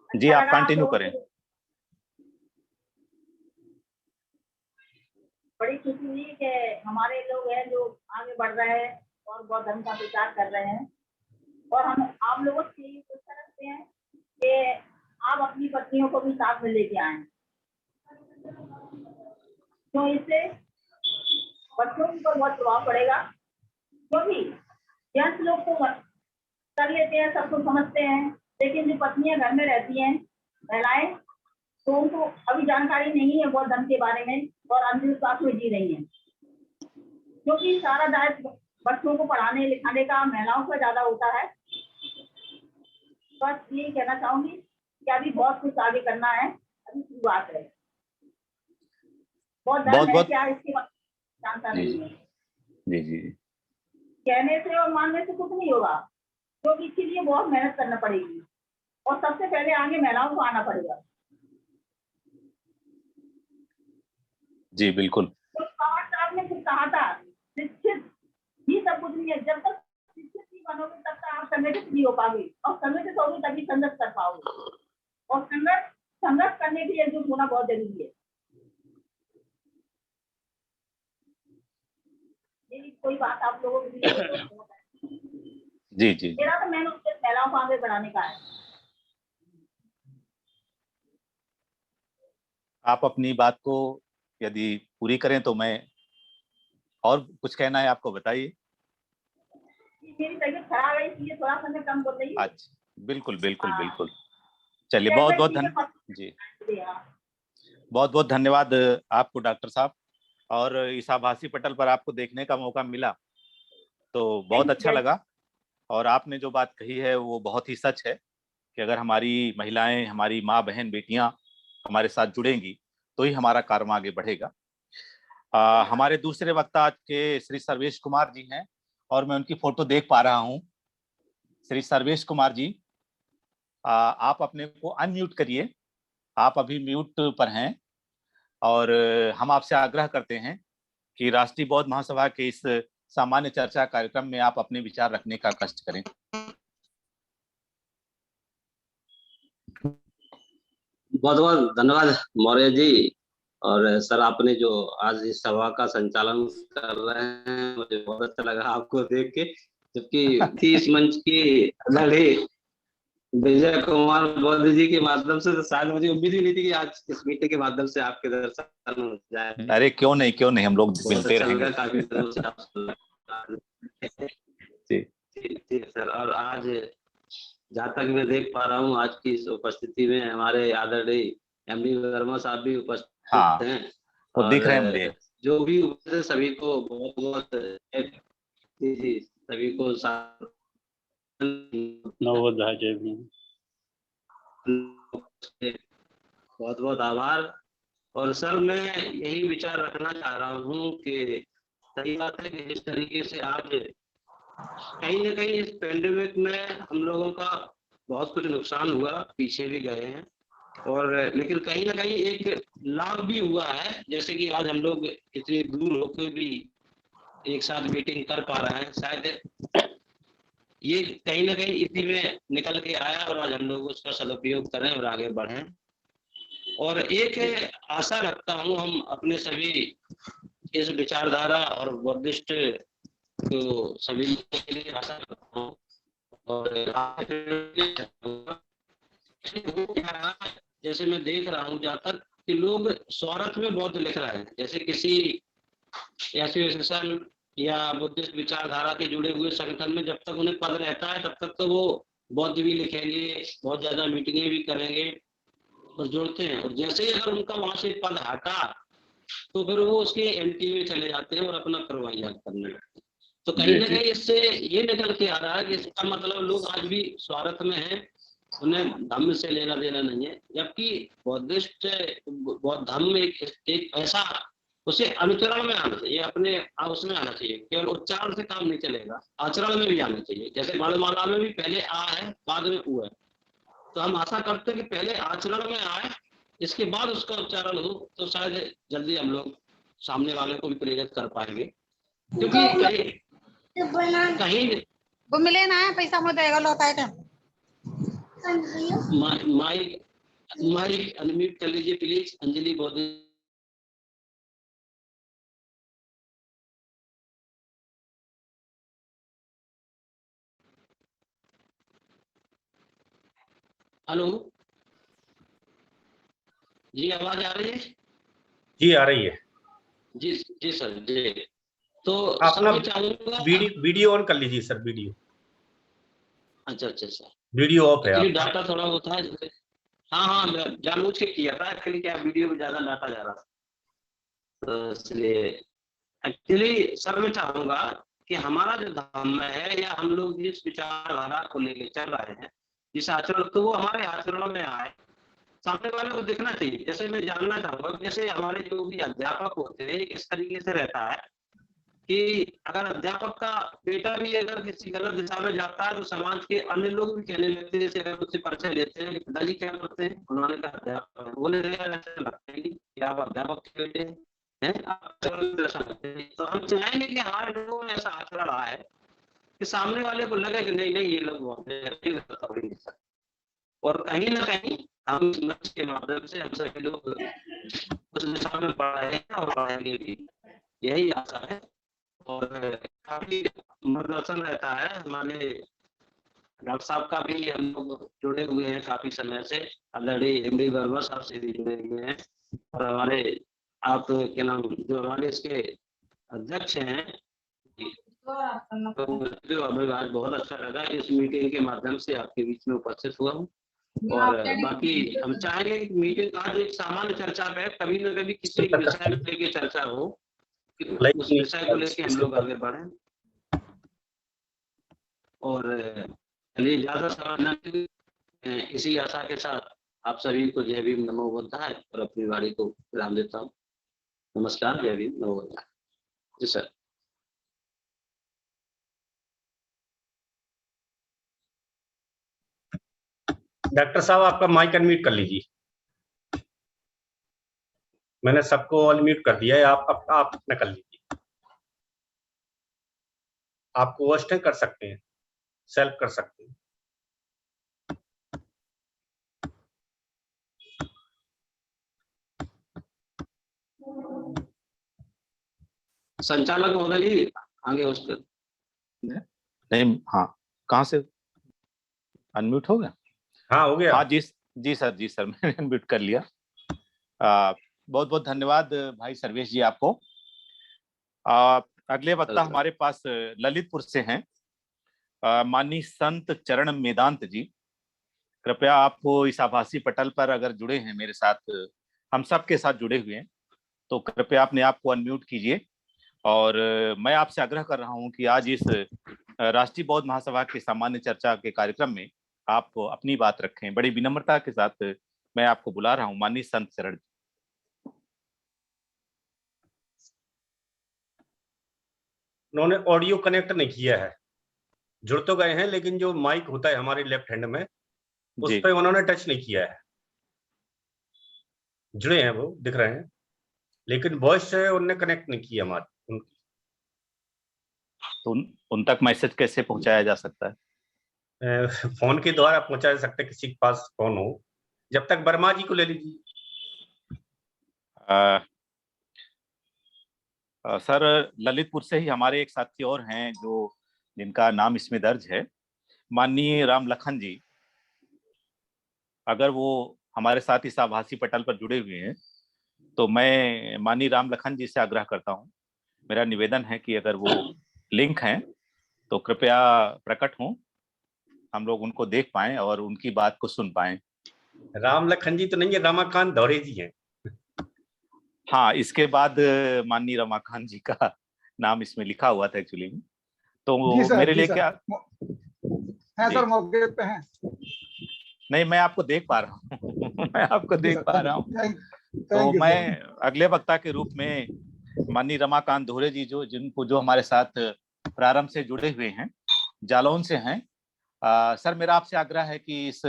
जी अच्छा आप लगा कंटिन्यू करें। बड़ी खुशी हुई कि हमारे लोग हैं जो आगे बढ़ रहे हैं और बौद्ध धर्म का प्रचार कर रहे हैं। और हम आप लोगों से यही कोशिश करते हैं कि आप अपनी पत्नियों को भी साथ में लेके आए, तो इससे बच्चों के ऊपर बहुत प्रभाव पड़ेगा। क्योंकि जेंट्स लोग तो कर लेते हैं, सब कुछ समझते हैं, लेकिन जो पत्नियां घर में रहती हैं महिलाएं, तो उनको अभी जानकारी नहीं है बौद्ध धर्म के बारे में और अंधविश्वास में जी रही है। क्योंकि सारा दायित्व बच्चों को पढ़ाने लिखाने का महिलाओं का ज्यादा होता है। बस ये कहना चाहूंगी कि अभी बहुत कुछ आगे करना है, अभी शुरुआत है। बहुत धर्म है क्या इसकी जानता नहीं है। जी जी कहने से और मानने से कुछ नहीं होगा, क्योंकि इसके लिए बहुत मेहनत करना पड़ेगी और सबसे पहले आगे महिलाओं को आना पड़ेगा। जी बिल्कुल। तो बाबा साहब ने कुछ कहा था, शिक्षित ही सब कुछ नहीं है। जब तक शिक्षित नहीं बनोगे तब तक आप संगठित नहीं हो पाओगे, और संगठित होगे तभी संघर्ष कर पाओगे, और संघर्ष करने के लिए एकजुट होना बहुत जरूरी है। यही कोई बात आप लोगों के लिए जी जी मेरा तो मैंने उद्देश्य महिलाओं को आगे बढ़ाने का है। आप अपनी बात को यदि पूरी करें तो मैं और कुछ कहना है आपको बताइए। मेरी तबीयत खराब है इसलिए थोड़ा सा मैं कम बोल रही हूँ। अच्छा बिल्कुल बिल्कुल बिल्कुल। चलिए बहुत बहुत बहुत बहुत धन्यवाद आपको डॉक्टर साहब। और इस आभासी पटल पर आपको देखने का मौका मिला तो बहुत अच्छा लगा। और आपने जो बात कही है वो बहुत ही सच है कि अगर हमारी महिलाएं, हमारी माँ बहन बेटियां हमारे साथ जुड़ेंगी तो ही हमारा कार्य आगे बढ़ेगा। हमारे दूसरे वक्ता आज के श्री सर्वेश कुमार जी हैं और मैं उनकी फोटो देख पा रहा हूँ। श्री सर्वेश कुमार जी, आप अपने को अनम्यूट करिए। आप अभी म्यूट पर हैं और हम आपसे आग्रह करते हैं कि राष्ट्रीय बौद्ध महासभा के इस सामान्य चर्चा कार्यक्रम में आप अपने विचार रखने का कष्ट करें। बहुत बहुत धन्यवाद मौर्य जी। और सर आपने जो आज इस सभा का संचालन कर रहे हैं मुझे बहुत अच्छा लगा आपको देख के, जबकि इस मंच की लड़े विजय कुमार बौद्ध जी के माध्यम से तो शायद मुझे उम्मीद ही नहीं थी कि आज इस मीटिंग के माध्यम से आपके दर्शन हो जाए। अरे क्यों नहीं हम लोग मिलते रहेंगे। काफी दिनों से आप जी सर। और आज जहाँ तक मैं देख पा रहा हूँ आज की इस उपस्थिति में हमारे आदरणीय एमडी वर्मा साहब भी उपस्थित हैं। वो दिख रहे हैं मुझे। जो भी उपस्थित सभी को बहुत बहुत जी सभी को बहुत बहुत आभार। और सर मैं यही विचार रखना चाह रहा हूँ कि सही बात है कि जिस तरीके से आज कहीं ना कहीं इस पेंडेमिक में हम लोगों का बहुत कुछ नुकसान हुआ, पीछे भी गए हैं, और लेकिन कहीं ना कहीं एक लाभ भी हुआ है। जैसे कि आज हम लोग इतनी दूर होकर भी एक साथ मीटिंग कर पा रहे हैं, शायद ये कहीं ना कहीं इसी में निकल के आया और आज हम लोग उसका सदुपयोग करें और आगे बढ़ें। और एक आशा रखता हूँ हम अपने सभी इस विचारधारा और बौद्धिस्ट तो सभी के लिए आशा करता हूँ। और जैसे मैं देख रहा हूँ जहाँ तक कि लोग स्वार्थ में बहुत लिख रहे हैं, जैसे किसी एसोसिएशन या बुद्धिस्ट विचारधारा के जुड़े हुए संगठन में जब तक उन्हें पद रहता है तब तक तो वो बौद्ध भी लिखेंगे, बहुत ज्यादा मीटिंगें भी करेंगे और जुड़ते हैं। और जैसे ही अगर उनका वहां से पद हटा तो फिर वो उसके एंटी में चले जाते हैं और अपना करवाइयात करने लगते हैं। तो कहीं ना कहीं इससे ये निकल के आ रहा है कि इसका मतलब लोग आज भी स्वार्थ में हैं, उन्हें धर्म से लेना देना नहीं है। जबकि बौद्धिस्ट बौद्ध धर्म एक ऐसा, उसे अनुचरण में आना चाहिए, अपने उसमें आना चाहिए। केवल उच्चारण से काम नहीं चलेगा, आचरण में भी आना चाहिए। जैसे वर्णमाला में भी पहले आ है बाद में उ है, तो हम आशा करते हैं कि पहले आचरण में आए, इसके बाद उसका उच्चारण हो, तो शायद जल्दी हम लोग सामने वाले को भी प्रेरित कर पाएंगे। क्योंकि कहीं वो मिले ना पैसा मुझे देगा लौटा है माइक माइक अनम्यूट कर लीजिए प्लीज, अंजलि बौद्ध। हेलो जी, आवाज आ रही है? जी आ रही है जी जी सर जी। तो अपना सर मैं चाहूंगा, वीडियो ऑन कर लीजिए सर। वीडियो अच्छा अच्छा सर, वीडियो ऑफ है एक्चुअली आपका। डाटा थोड़ा होता है जैसे, हाँ हाँ मैं जानबूझ के किया था एक्चुअली, क्या वीडियो में ज्यादा डाटा जा रहा था, तो इसलिए एक्चुअली सर मैं चाहूंगा कि हमारा जो धर्म है या हम लोग जिस विचारधारा को लेके चल रहे हैं, जिस आचरण, तो वो हमारे आचरणों में आए, सामने वाले को देखना चाहिए। जैसे मैं जानना चाहूंगा, जैसे हमारे जो भी अध्यापक होते हैं किस तरीके से रहता है कि अगर अध्यापक का बेटा भी अगर किसी गलत दिशा में जाता है तो समाज के अन्य लोग भी कहने लगते हैं, जैसे अगर उससे परिचय लेते हैं कि पिताजी क्या करते हैं, उन्होंने कहा अध्यापक, बोले यार ऐसा लगता है कि आप अध्यापक के बेटे हैं, आप ऐसा लगते हैं। तो हम चाहेंगे कि हमारे लोगों में ऐसा आचरण रहा है कि सामने वाले को लगे कि नहीं नहीं ये लोग बहुत हैं। और कहीं ना कहीं हम इस मंच के माध्यम से हम सभी लोग उस दिशा में बढ़ रहे हैं और बढ़ेंगे भी, यही आशा है। और काफी मार्गदर्शन रहता है हमारे डॉक्टर साहब का भी, हम लोग जुड़े हुए हैं काफी समय से, ऑलरेडी एमडी वर्मा साहब से भी जुड़े हुए हैं, और हमारे आप क्या नाम जो हमारे इसके अध्यक्ष हैं, तो जो हमें आज बहुत अच्छा लगा कि इस मीटिंग के माध्यम से आपके बीच में उपस्थित हुआ हूँ। और बाकी हम चाहेंगे कि मीटिंग आज एक सामान्य चर्चा पे कभी न कभी किसी विषय को लेकर चर्चा हो, उस विषय को लेकर हम लोग आगे बढ़े। और चलिए ज्यादा समय न, इसी आशा के साथ आप सभी को जय भीम नमो बुद्धाय और अपनी वाणी को विराम देता हूँ। नमस्कार, जय भीम नमो बुद्धाय। जी सर। डॉक्टर साहब आपका माइक अनम्यूट कर लीजिए। मैंने सबको अनम्यूट कर दिया है, आप अपना कर लीजिए। आप क्वेश्चन कर सकते हैं, सेल्फ कर सकते हैं। संचालक महोदय जी आगे होस्ट कर। नहीं, हाँ, कहाँ से अनम्यूट हो गया? हाँ हो गया। हाँ जी जी सर मैंने अनम्यूट कर लिया। बहुत बहुत धन्यवाद भाई सर्वेश जी आपको। अगले वक्ता हमारे पास ललितपुर से हैं माननीय संत चरण मेदांत जी। कृपया आप इस आभासी पटल पर अगर जुड़े हैं मेरे साथ, हम सब के साथ जुड़े हुए हैं, तो कृपया अपने आप को अनम्यूट कीजिए। और मैं आपसे आग्रह कर रहा हूं कि आज इस राष्ट्रीय बौद्ध महासभा के सामान्य चर्चा के कार्यक्रम में आप अपनी बात रखें। बड़ी विनम्रता के साथ मैं आपको बुला रहा हूं माननीय संत चरण जी। उन्होंने ऑडियो कनेक्ट नहीं किया है, जुड़ तो गए हैं लेकिन जो माइक होता है हमारे लेफ्ट हैंड में उस पर उन्होंने टच नहीं किया है। जुड़े हैं, वो दिख रहे हैं, लेकिन वॉइस है उनने कनेक्ट नहीं किया हमारी। तो उन तक मैसेज कैसे पहुंचाया जा सकता है? फोन के द्वारा पहुंचा जा सकता है, किसी के पास फोन हो। जब तक वर्मा जी को ले लीजिए। सर ललितपुर से ही हमारे एक साथी और हैं जो जिनका नाम इसमें दर्ज है, माननीय राम लखन जी। अगर वो हमारे साथ इस आभासी पटल पर जुड़े हुए हैं तो मैं माननीय राम लखन जी से आग्रह करता हूं, मेरा निवेदन है कि अगर वो लिंक हैं तो कृपया प्रकट हों, हम लोग उनको देख पाएं और उनकी बात को सुन पाएं। राम लखन जी तो नहीं है, रमाकांत धौरे जी हैं। हाँ, इसके बाद माननीय रमाकांत जी का नाम इसमें लिखा हुआ था एक्चुअली में, तो मेरे लिए क्या है सर, मौके पे हैं। नहीं, मैं आपको देख पा रहा हूँ मैं आपको देख पा रहा हूँ। तो यू मैं अगले वक्ता के रूप में माननीय रमाकांत धोरे जी जो हमारे साथ प्रारंभ से जुड़े हुए हैं, जालौन से हैं। सर मेरा आपसे आग्रह है कि इस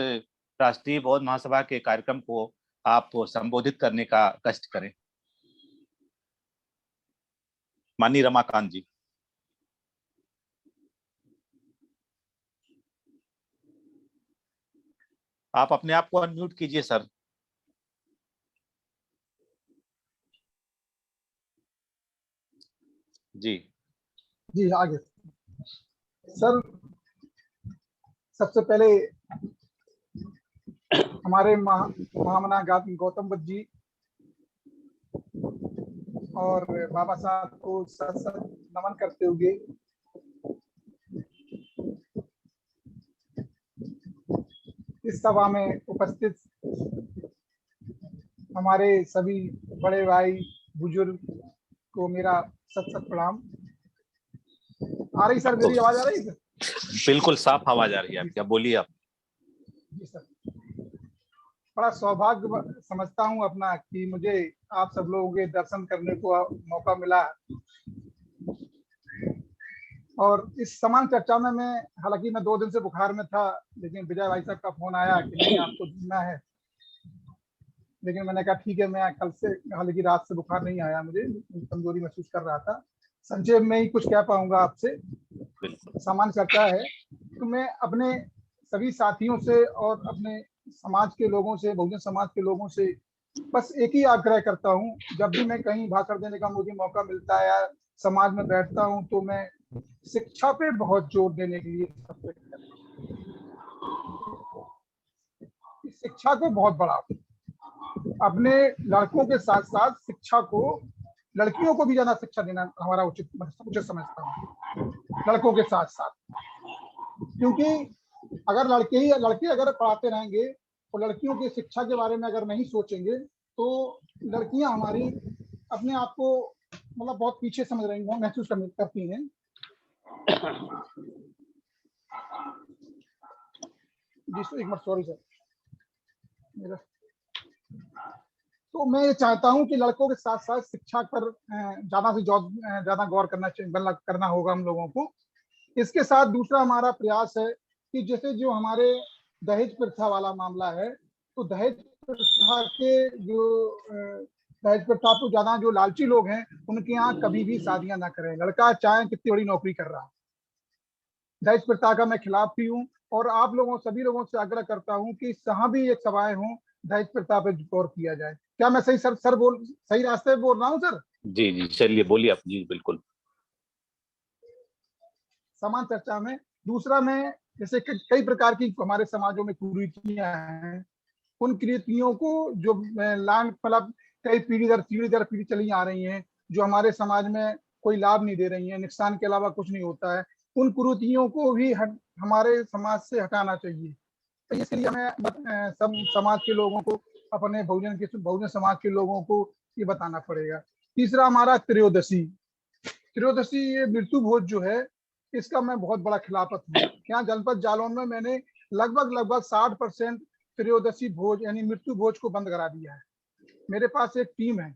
राष्ट्रीय बौद्ध महासभा के कार्यक्रम को आप संबोधित करने का कष्ट करें। माननीय रमाकांत जी। आप अपने आप को अनम्यूट कीजिए सर। जी जी आगे सर। सबसे पहले हमारे महामना गौतम बुद्ध जी और बाबा साहब को सत सत नमन करते हुए इस सभा में उपस्थित हमारे सभी बड़े भाई बुजुर्ग को मेरा सत सत प्रणाम। आ रही सर, मेरी आवाज आ रही है? बिल्कुल साफ आवाज आ रही है आपकी, बोलिए आप। जी सर, बड़ा सौभाग्य समझता हूं अपना कि मुझे आप सब लोगों के दर्शन करने को मौका मिला। और इस समान चर्चा में मैं, हालांकि मैं 2 दिन से बुखार में था, लेकिन विजय भाई साहब का फोन आया कि नहीं आपको जुड़ना है। लेकिन मैंने कहा ठीक है, मैं कल से, हालांकि रात से बुखार नहीं आया, मुझे कमजोरी महसूस कर रहा था। संक्षेप में ही कुछ कह पाऊंगा आपसे। सामान्य चर्चा है तो मैं अपने सभी साथियों से और अपने समाज के लोगों से, बहुजन समाज के लोगों से बस एक ही आग्रह करता हूं, जब भी मैं कहीं भाषण देने का मुझे मौका मिलता है या समाज में बैठता हूं, तो मैं शिक्षा पे बहुत जोर देने के लिए सबसे शिक्षा को बहुत बढ़ाओ। अपने लड़कों के साथ साथ शिक्षा को, लड़कियों को भी ज्यादा शिक्षा देना हमारा उचित समझता हूँ, लड़कों के साथ साथ। क्योंकि अगर लड़के अगर पढ़ाते रहेंगे और लड़कियों की शिक्षा के बारे में अगर नहीं सोचेंगे, तो लड़कियां हमारी अपने आप को मतलब बहुत पीछे समझ रही हैं, महसूस करती हैं। जी एक मिनट, सॉरी सर मेरा। तो मैं ये चाहता हूं कि लड़कों के साथ साथ शिक्षा पर ज्यादा गौर करना होगा हम लोगों को। इसके साथ दूसरा हमारा प्रयास है कि जैसे जो हमारे दहेज प्रथा वाला मामला है, तो दहेज प्रथा को ज्यादा जो लालची लोग हैं उनके यहाँ कभी भी शादियां ना करें, लड़का चाहे कितनी बड़ी नौकरी कर रहा है। दहेज प्रथा का मैं खिलाफ भी हूँ और आप सभी लोगों से आग्रह करता हूँ कि जहां भी एक सभाएं हों, दहेज प्रथा पर गौर किया जाए। क्या मैं सही सही रास्ते पे बोल रहा हूँ सर? जी जी चलिए बोलिए आप। जी बिल्कुल। समान चर्चा में दूसरा, मैं जैसे कई प्रकार की हमारे समाजों में कुरीतियां हैं, उन कुरीतियों को जो मतलब कई पीढ़ी दर पीढ़ी चली आ रही हैं, जो हमारे समाज में कोई लाभ नहीं दे रही हैं, नुकसान के अलावा कुछ नहीं होता है, उन कुरीतियों को भी हमारे समाज से हटाना चाहिए। तो इसके लिए हमें सब समाज के लोगों को, अपने बहुजन समाज के लोगों को ये बताना पड़ेगा। तीसरा हमारा त्रयोदशी, ये मृत्यु भोज जो है, इसका मैं बहुत बड़ा खिलाफत हूँ। यहाँ जनपद जालौन में मैंने लगभग 60% त्रयोदशी भोज यानी मृत्यु भोज को बंद करा दिया है। मेरे पास एक टीम है,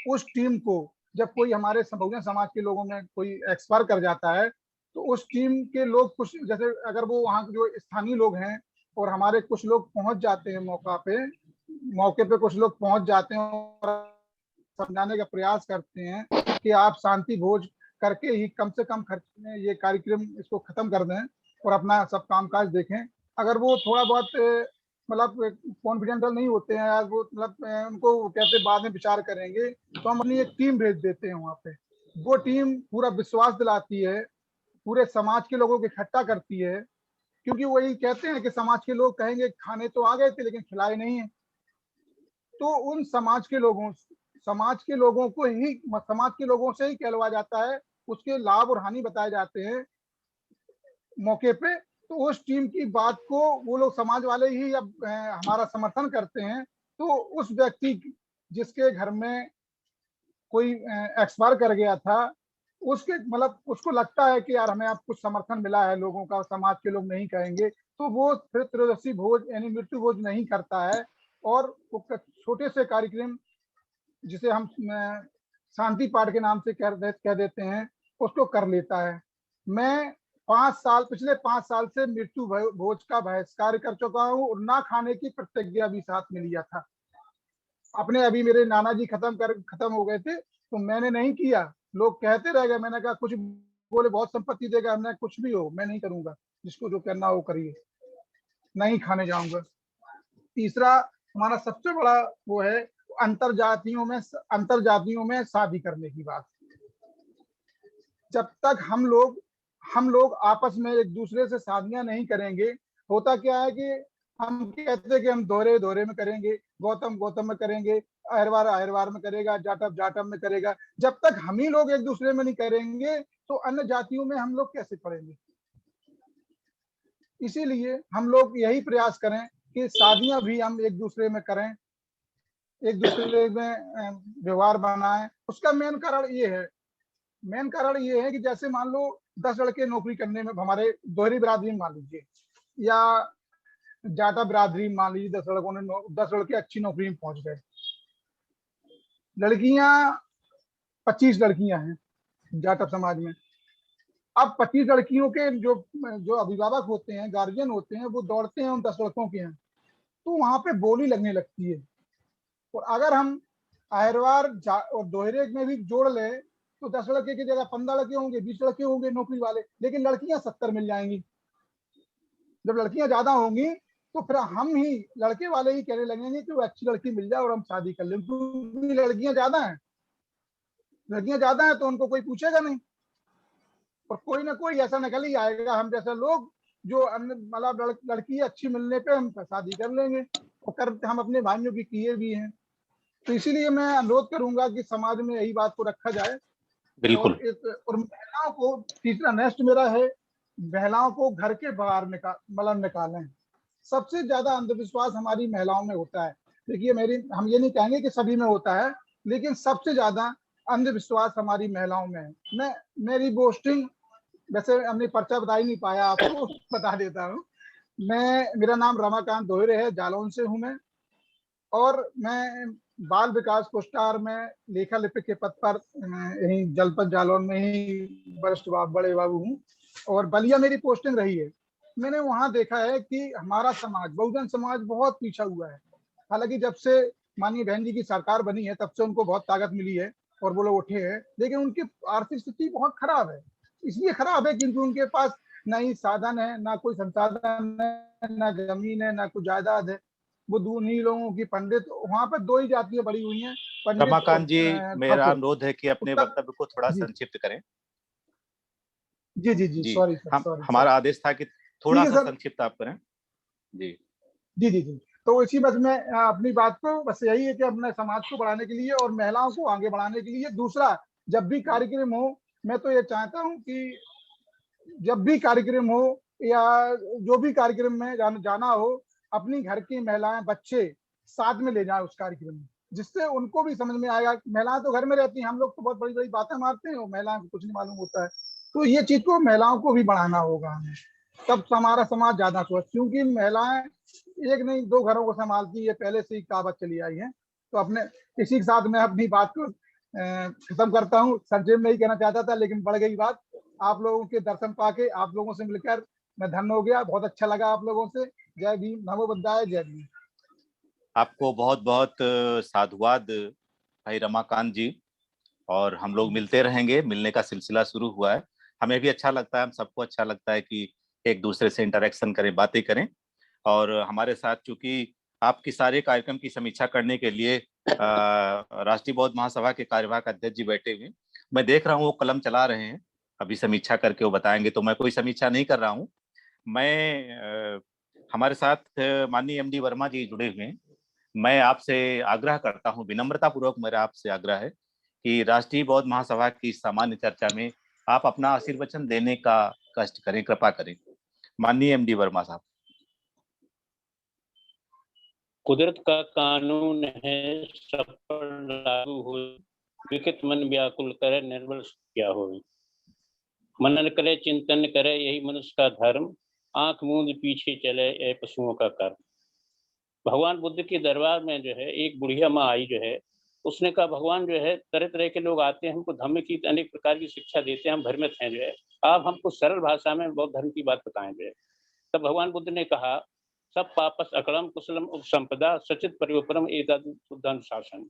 उस टीम को जब कोई हमारे बहुजन समाज के लोगों में कोई एक्सपायर कर जाता है, तो उस टीम के लोग कुछ, जैसे अगर वो वहाँ जो स्थानीय लोग हैं और हमारे कुछ लोग पहुंच जाते हैं मौके पे कुछ लोग पहुंच जाते हैं और समझाने का प्रयास करते हैं कि आप शांति भोज करके ही कम से कम खर्च में ये कार्यक्रम इसको खत्म कर दें और अपना सब कामकाज देखें। अगर वो थोड़ा बहुत मतलब कॉन्फिडेंशियल नहीं होते हैं, यार वो मतलब उनको कहते बाद में विचार करेंगे, तो हम अपनी एक टीम भेज देते हैं वहाँ पे। वो टीम पूरा विश्वास दिलाती है, पूरे समाज के लोगों को इकट्ठा करती है, क्योंकि वही कहते हैं कि समाज के लोग कहेंगे खाने तो आ गए थे लेकिन खिलाए नहीं है। तो उन समाज के लोगों से ही कहलवा जाता है, उसके लाभ और हानि बताए जाते हैं मौके पे। तो उस टीम की बात को वो लोग समाज वाले ही अब हमारा समर्थन करते हैं। तो उस व्यक्ति जिसके घर में कोई एक्सपायर कर गया था, उसके मतलब उसको लगता है कि यार हमें अब कुछ समर्थन मिला है लोगों का, समाज के लोग नहीं कहेंगे, तो वो फिर त्रयोदशी भोज यानी मृत्यु भोज नहीं करता है और वो छोटे से कार्यक्रम जिसे हम शांति पाठ के नाम से कह देते हैं, उसको कर लेता है। मैं पिछले 5 साल से मृत्यु भोज का बहिष्कार कर चुका हूँ और ना खाने की प्रतिज्ञा भी साथ में लिया था। अपने अभी मेरे नाना जी खत्म हो गए थे तो मैंने नहीं किया, लोग कहते रह गए, मैंने कहा कुछ बोले बहुत संपत्ति देगा, हमने कुछ भी हो मैं नहीं करूंगा, जिसको जो करना हो करिए। नहीं खाने जाऊंगा। तीसरा हमारा सबसे बड़ा वो है अंतर जातियों में शादी करने की बात। जब तक हम लोग आपस में एक दूसरे से शादियां नहीं करेंगे, होता क्या है कि हम कहते हैं कि हम दोहरे दोहरे में करेंगे, गौतम गौतम में करेंगे, अहिरवार अहिरवार में करेगा, जाटव जाटव में करेगा। जब तक हम ही लोग एक दूसरे में नहीं करेंगे तो अन्य जातियों में हम लोग कैसे पढ़ेंगे। इसीलिए हम लोग यही प्रयास करें कि शादियां भी हम एक दूसरे में करें, एक दूसरे में व्यवहार बनाएं। उसका मेन कारण ये है कि जैसे मान लो 10 लड़के नौकरी करने में, हमारे दोहरी बिरादरी में मान लीजिए या जाटा बिरादरी में मान लीजिए, 10 लड़के अच्छी नौकरी में पहुंच गए। लड़कियां 25 लड़कियां हैं जाटव समाज में। अब 25 लड़कियों के जो अभिभावक होते हैं, गार्जियन होते हैं, वो दौड़ते हैं उन 10 लड़कों के यहाँ, तो वहां पे बोली लगने लगती है। और अगर हम अहिरवार और दोहरे में भी जोड़ ले तो 10 लड़के की जगह 15 लड़के होंगे, 20 लड़के होंगे नौकरी वाले, लेकिन लड़कियां 70 मिल जाएंगी। जब लड़कियां ज्यादा होंगी तो फिर हम ही लड़के वाले ही कहने लगेंगे कि वो अच्छी लड़की मिल जाए और हम शादी कर लें, क्योंकि लड़कियां ज्यादा हैं तो उनको कोई पूछेगा नहीं, और कोई ना कोई ऐसा निकल ही आएगा हम जैसे लोग जो मतलब लड़की अच्छी मिलने पे हम शादी कर लेंगे, और हम अपने भाइयों की किए भी हैं। तो इसीलिए मैं अनुरोध करूंगा कि समाज में यही बात को रखा जाए। बिल्कुल। और महिलाओं को, तीसरा नेक्स्ट मेरा है, महिलाओं को घर के बाहर निकालें। सबसे ज्यादा अंधविश्वास हमारी महिलाओं में होता है। देखिए हम ये नहीं कहेंगे कि सभी में होता है, लेकिन सबसे ज्यादा अंधविश्वास हमारी महिलाओं में है। मेरी पोस्टिंग, वैसे हमने पर्चा बता ही नहीं पाया आपको, बता देता हूँ। मेरा नाम रमाकांत दोहरे है, जालौन से हूँ मैं, और मैं बाल विकास कोषागार में लेखा लिपिक के पद पर यही जनपद जालौन में ही बड़े बाबू हूँ, और बलिया मेरी पोस्टिंग रही है। मैंने वहां देखा है कि हमारा समाज, बहुजन समाज, बहुत पीछा हुआ है। हालांकि जब से माननीय बहन जी की सरकार बनी है तब से उनको बहुत ताकत मिली है और वो लोग उठे हैं, लेकिन उनकी आर्थिक स्थिति बहुत खराब है। इसलिए खराब है क्योंकि उनके पास ना ही साधन है, ना कोई संसाधन है, ना जमीन है, ना कोई जायदाद है। वो दूनी लोगों की पंडित, वहां पर दो ही जातियां बड़ी हुई हैं, पंडित रमाकांत जी, और मेरा ठाकुर। अनुरोध है कि अपने उत्तर वक्तव्य को थोड़ा जी संक्षिप्त करें। जी जी जी, जी, सॉरी सर, हम सॉरी सर। हमारा आदेश था कि ठीक थोड़ा है सा सर। संक्षिप्त आप करें। जी जी जी जी, तो इसी बस में अपनी बात को बस यही है कि अपने समाज को बढ़ाने के लिए और महिलाओं को आगे बढ़ाने के लिए, दूसरा जब भी कार्यक्रम हो, मैं तो ये चाहता हूँ कि जब भी कार्यक्रम हो या जो भी कार्यक्रम में जाना हो, अपनी घर की महिलाएं बच्चे साथ में ले जाए उस कार्यक्रम में, जिससे उनको भी समझ में आएगा। महिलाएं तो घर में रहती हैं, हम लोग तो बहुत बड़ी बड़ी बातें मारते हैं और महिलाओं को कुछ नहीं मालूम होता है। तो ये चीज को महिलाओं को भी बढ़ाना होगा हमें, तब हमारा समाज ज्यादा स्वस्थ, क्योंकि महिलाएं एक नहीं 2 घरों को संभालती है, पहले से ही कहावत चली आई है। तो अपने इसी के साथ मैं अपनी बात को खत्म करता हूँ। संक्षेप में ही कहना चाहता था लेकिन बढ़ गई बात। आप लोगों के दर्शन पाके, आप लोगों से मिलकर मैं धन्य हो गया, बहुत अच्छा लगा आप लोगों से। जय भीम, नमो बुद्धाय, जय भीम। आपको बहुत बहुत साधुवाद भाई रमाकांत जी, और हम लोग मिलते रहेंगे, मिलने का सिलसिला शुरू हुआ है। हमें भी अच्छा लगता है, हम सबको अच्छा लगता है कि एक दूसरे से इंटरेक्शन करें, बातें करें। और हमारे साथ चूंकि आपकी सारे कार्यक्रम की समीक्षा करने के लिए राष्ट्रीय बौद्ध महासभा के कार्यवाहक अध्यक्ष जी बैठे हुए, मैं देख रहा हूँ वो कलम चला रहे हैं, अभी समीक्षा करके वो बताएंगे, तो मैं कोई समीक्षा नहीं कर रहा हूँ। मैं हमारे साथ माननीय एमडी वर्मा जी जुड़े हुए हैं। मैं आपसे आग्रह करता हूं, विनम्रता पूर्वक मेरा आपसे आग्रह है कि राष्ट्रीय बौद्ध महासभा की सामान्य चर्चा में आप अपना आशीर्वचन देने का कष्ट करें, कृपा करें। माननीय एमडी वर्मा साहब। कुदरत का कानून है, सब पर लागू हो, विकट मन व्याकुल करे, निर्बल क्या हो। मनन करे, चिंतन करे, यही मनुष्य का धर्म, आंख मूंद पीछे चले ये पशुओं का कर्म। भगवान बुद्ध के दरबार में जो है एक बुढ़िया माँ आई, जो है उसने कहा भगवान जो है तरह तरह के लोग आते हैं, हमको धर्म की अनेक प्रकार की शिक्षा देते हैं, हम भ्रमित हैं, जो है आप हमको सरल भाषा में बौद्ध धर्म की बात बताएं। जो है तब भगवान बुद्ध ने कहा, सब पापस अकलम कुशलम उपसंपदा सचित परिवपरम एतदनुशासन।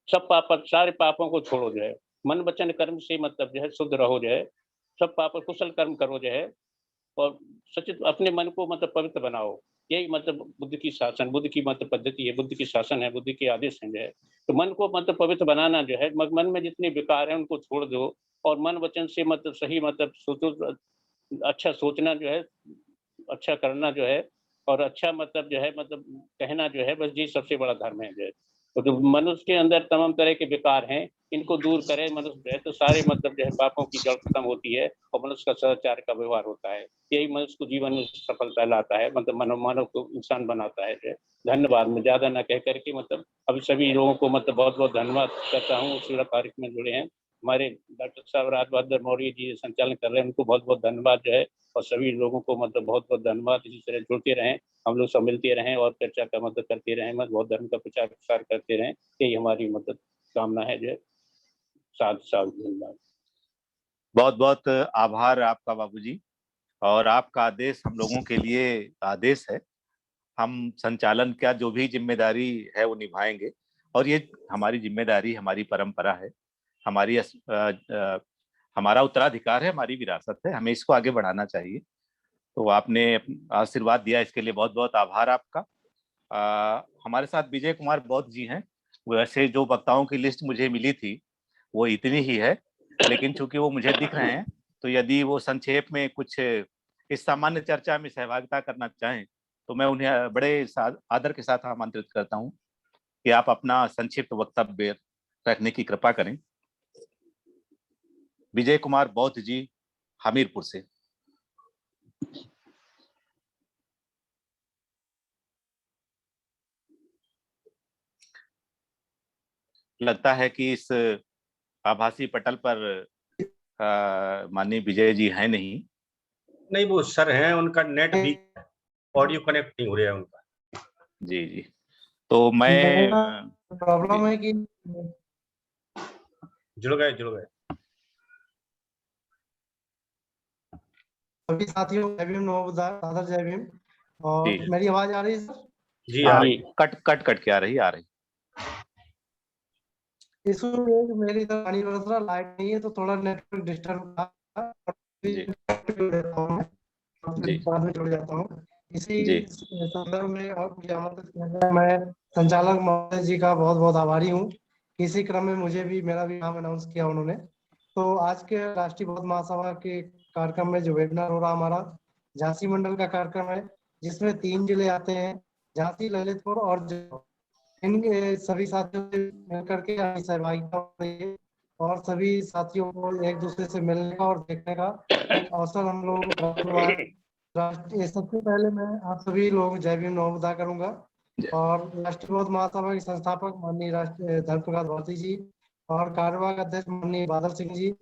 सब पाप, सारे पापों को छोड़ो, जो है मन वचन कर्म से मतलब जो है शुद्ध रहो, जो है सब पाप कुशल कर्म करो, जो है और सचेत अपने मन को मतलब पवित्र बनाओ। यही मतलब बुद्ध की शासन, बुद्ध की मतलब पद्धति है, बुद्ध की शासन है, बुद्ध के आदेश हैं जो है। तो मन को मतलब पवित्र बनाना जो है, मन में जितने विकार हैं उनको छोड़ दो और मन वचन से मतलब सही मतलब सोचो, अच्छा सोचना जो है, अच्छा करना जो है और अच्छा मतलब जो है मतलब कहना जो है, बस ये सबसे बड़ा धर्म है जो है। तो जो मनुष्य के अंदर तमाम तरह के विकार हैं, इनको दूर करे मनुष्य जो है, तो सारे मतलब जो है पापों की जड़ खत्म होती है और मनुष्य का सदाचार का व्यवहार होता है। यही मनुष्य को जीवन में सफलता लाता है, मतलब मानव को इंसान बनाता है जो है। धन्यवाद। मैं ज़्यादा ना कह कर के मतलब अभी सभी लोगों को मतलब बहुत-बहुत धन्यवाद करता हूँ, उस कार्यक्रम में जुड़े हैं। हमारे डॉक्टर साहब राजबहादुर मौर्य जी संचालन कर रहे हैं, उनको बहुत-बहुत धन्यवाद जो है और सभी लोगों को मतलब बहुत-बहुत धन्यवाद। इसी तरह जुड़ते रहें, हम लोग सब मिलते रहें और चर्चा का मतलब करते रहें, मतलब बहुत धर्म का प्रचार प्रसार करते रहें, यही हमारी मतलब कामना है जो है। साधु धन्यवाद। बहुत-बहुत आभार आपका बाबूजी, और आपका आदेश हम लोगों के लिए आदेश है। हम संचालन का जो भी जिम्मेदारी है वो निभाएंगे, और ये हमारी जिम्मेदारी, हमारी परंपरा है, हमारा उत्तराधिकार है, हमारी विरासत है, हमें इसको आगे बढ़ाना चाहिए। तो आपने आशीर्वाद दिया, इसके लिए बहुत बहुत आभार आपका। हमारे साथ विजय कुमार बौद्ध जी हैं। वैसे जो वक्ताओं की लिस्ट मुझे मिली थी वो इतनी ही है, लेकिन चूंकि वो मुझे दिख रहे हैं, तो यदि वो संक्षेप में कुछ इस सामान्य चर्चा में सहभागिता करना चाहें तो मैं उन्हें बड़े आदर के साथ आमंत्रित करता हूं कि आप अपना संक्षिप्त वक्तव्य रखने की कृपा करें। विजय कुमार बौद्ध जी, हमीरपुर से। लगता है कि इस आभासी पटल पर माननीय विजय जी हैं नहीं। नहीं, वो सर हैं, उनका नेट भी ऑडियो कनेक्ट नहीं हो रहा है उनका। जी जी, तो मैं प्रॉब्लम है कि जुड़ गए। सभी साथियों को जय भीम, दादा जय भीम। और जी मेरी आवाज आ रही है सर? जी आ रही। कट के आ रही। इशू ये है कि मेरी इधर पानी बरस रहा, लाइट नहीं है, तो थोड़ा नेटवर्क डिस्टर्ब जी जी बाद में जुड़ जाता हूँ। इसी जी संदर्भ में और मुझे आमंत्रित किया गया, मैं संचालक महोदय जी का बहुत बहुत आभारी हूँ। इसी क्रम में मुझे भी मेरा भी नाम अनाउंस किया उन्होंने। तो आज के राष्ट्रीय बौद्ध महासभा के कार्यक्रम में जो वेबिनार हो रहा हमारा झांसी मंडल का कार्यक्रम है, जिसमें 3 जिले आते हैं, झांसी, ललितपुर और इन सभी साथियों से मिलकर के सहभागिता हो रही है और सभी साथियों को एक दूसरे से मिलने का और देखने का एक अवसर हम लोग सबसे पहले मैं आप सभी लोग जय भीम नमो बुद्धाय करूंगा। और राष्ट्रीय बौद्ध महासभा के संस्थापक माननीय राष्ट्रीय धर्म प्रकाश भारती जी और कार्यवाहक अध्यक्ष माननीय बादल सिंह जी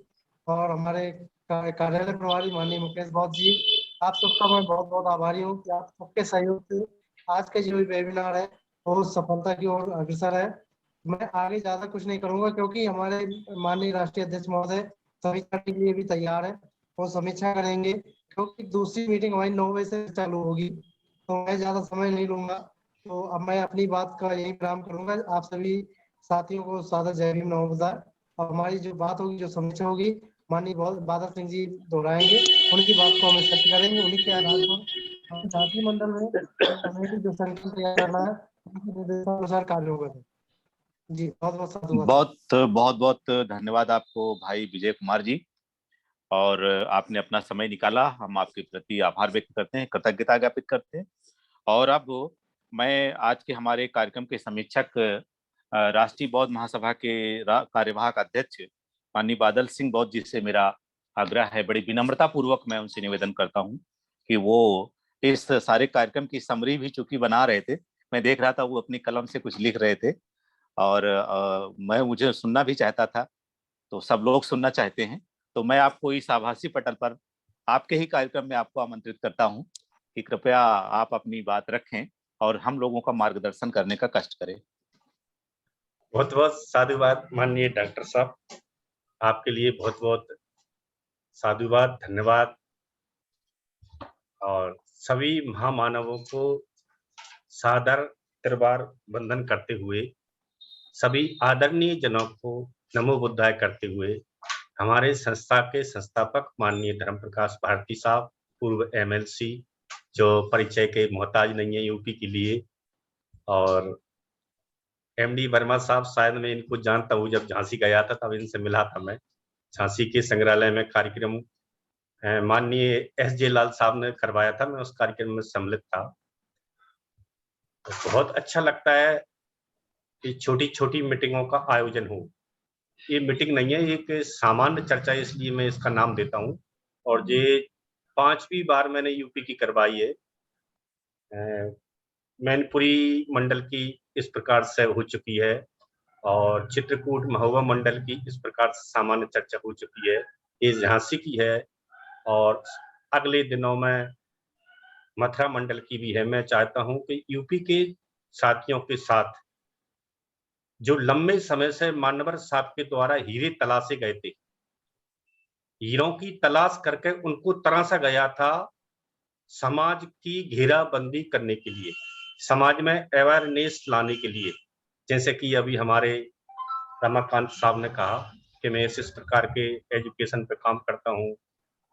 और हमारे कार्यालय प्रभारी माननीय मुकेश बौद्ध जी, आप सबका मैं बहुत बहुत आभारी हूँ कि आप सबके सहयोग से आज के जो वेबिनार है वो सफलता की ओर अग्रसर है। मैं आगे ज्यादा कुछ नहीं करूंगा क्योंकि हमारे माननीय राष्ट्रीय अध्यक्ष महोदय समीक्षा के लिए भी तैयार है, वो समीक्षा करेंगे क्योंकि दूसरी मीटिंग हमारी 9 बजे से चालू होगी, तो मैं ज्यादा समय नहीं लूंगा। तो अब मैं अपनी बात का यही विराम करूंगा। आप सभी साथियों को सादर जय भीम नमो बुद्धाय। और हमारी जो बात होगी, जो समीक्षा होगी, माननीय बादल सिंह जी दोहराएंगे, उनकी बात को हम एक्सेप्ट करेंगे। उन्हीं के आधार पर झांसी मंडल में कमेटी जो संकल्प तैयार करना है उनके निर्देशानुसार कार्य होगा। जी बहुत बहुत साधुवाद। बहुत धन्यवाद आपको भाई विजय कुमार जी, और आपने अपना समय निकाला। हम आपके प्रति आभार व्यक्त करते हैं, कृतज्ञता ज्ञापित करते हैं। और अब मैं आज के हमारे कार्यक्रम के समीक्षक राष्ट्रीय बौद्ध महासभा के कार्यवाहक अध्यक्ष माननीय बादल सिंह बौद्ध जी से मेरा आग्रह है, बड़ी विनम्रता पूर्वक मैं उनसे निवेदन करता हूं कि वो इस सारे कार्यक्रम की समरी भी चूंकि बना रहे थे, मैं देख रहा था वो अपनी कलम से कुछ लिख रहे थे, और मुझे सुनना भी चाहता था, तो सब लोग सुनना चाहते हैं, तो मैं आपको इस आभासी पटल पर आपके ही कार्यक्रम में आपको आमंत्रित करता हूं कि कृपया आप अपनी बात रखें और हम लोगों का मार्गदर्शन करने का कष्ट करें। बहुत बहुत साधुवाद माननीय डॉक्टर साहब, आपके लिए बहुत बहुत साधुवाद, धन्यवाद। और सभी महामानवों को सादर दरबार वंदन करते हुए, सभी आदरणीय जनों को नमो बुद्धाय करते हुए, हमारे संस्था के संस्थापक माननीय धर्म प्रकाश भारती साहब पूर्व MLC जो परिचय के मोहताज नहीं है यूपी के लिए, और MD वर्मा साहब, शायद मैं इनको जानता हूँ, जब झांसी गया था तब इनसे मिला था मैं। झांसी के संग्रहालय में कार्यक्रम माननीय SJ लाल साहब ने करवाया था, मैं उस कार्यक्रम में सम्मिलित था। तो बहुत अच्छा लगता है कि छोटी छोटी मीटिंगों का आयोजन हो। ये मीटिंग नहीं है, एक सामान्य चर्चा, इसलिए मैं इसका नाम देता हूँ। और ये 5वीं बार मैंने यूपी की करवाई है। मैनपुरी मंडल की इस प्रकार से हो चुकी है, और चित्रकूट महोबा मंडल की इस प्रकार से सामान्य चर्चा हो चुकी है। ये झांसी की है, और अगले दिनों में मथुरा मंडल की भी है। मैं चाहता हूं कि यूपी के साथियों के साथ जो लंबे समय से मानवर साहब के द्वारा हीरे तलाशे गए थे, हीरों की तलाश करके उनको तराशा गया था समाज की घेराबंदी करने के लिए, समाज में अवेयरनेस लाने के लिए। जैसे कि अभी हमारे रमाकांत साहब ने कहा कि मैं इस प्रकार के एजुकेशन पे काम करता हूँ,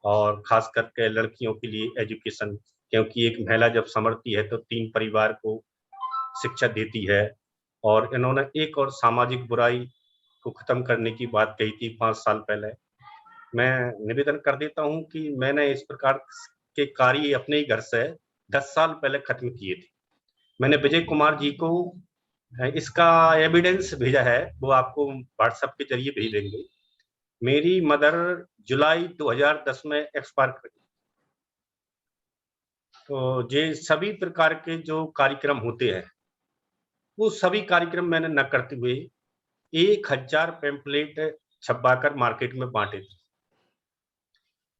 और खास करके लड़कियों के लिए एजुकेशन, क्योंकि एक महिला जब समर्थती है तो 3 परिवार को शिक्षा देती है। और इन्होंने एक और सामाजिक बुराई को खत्म करने की बात कही थी 5 साल पहले। मैं निवेदन कर देता हूँ कि मैंने इस प्रकार के कार्य अपने ही घर से 10 साल पहले खत्म किए थे। मैंने विजय कुमार जी को इसका एविडेंस भेजा है, वो आपको व्हाट्सएप के जरिए भेज देंगे। मेरी मदर जुलाई 2010 में एक्सपायर कर गई। तो ये सभी प्रकार के जो कार्यक्रम होते हैं, वो सभी कार्यक्रम मैंने न करते हुए 1000 पैम्पलेट छपवाकर मार्केट में बांटे थे,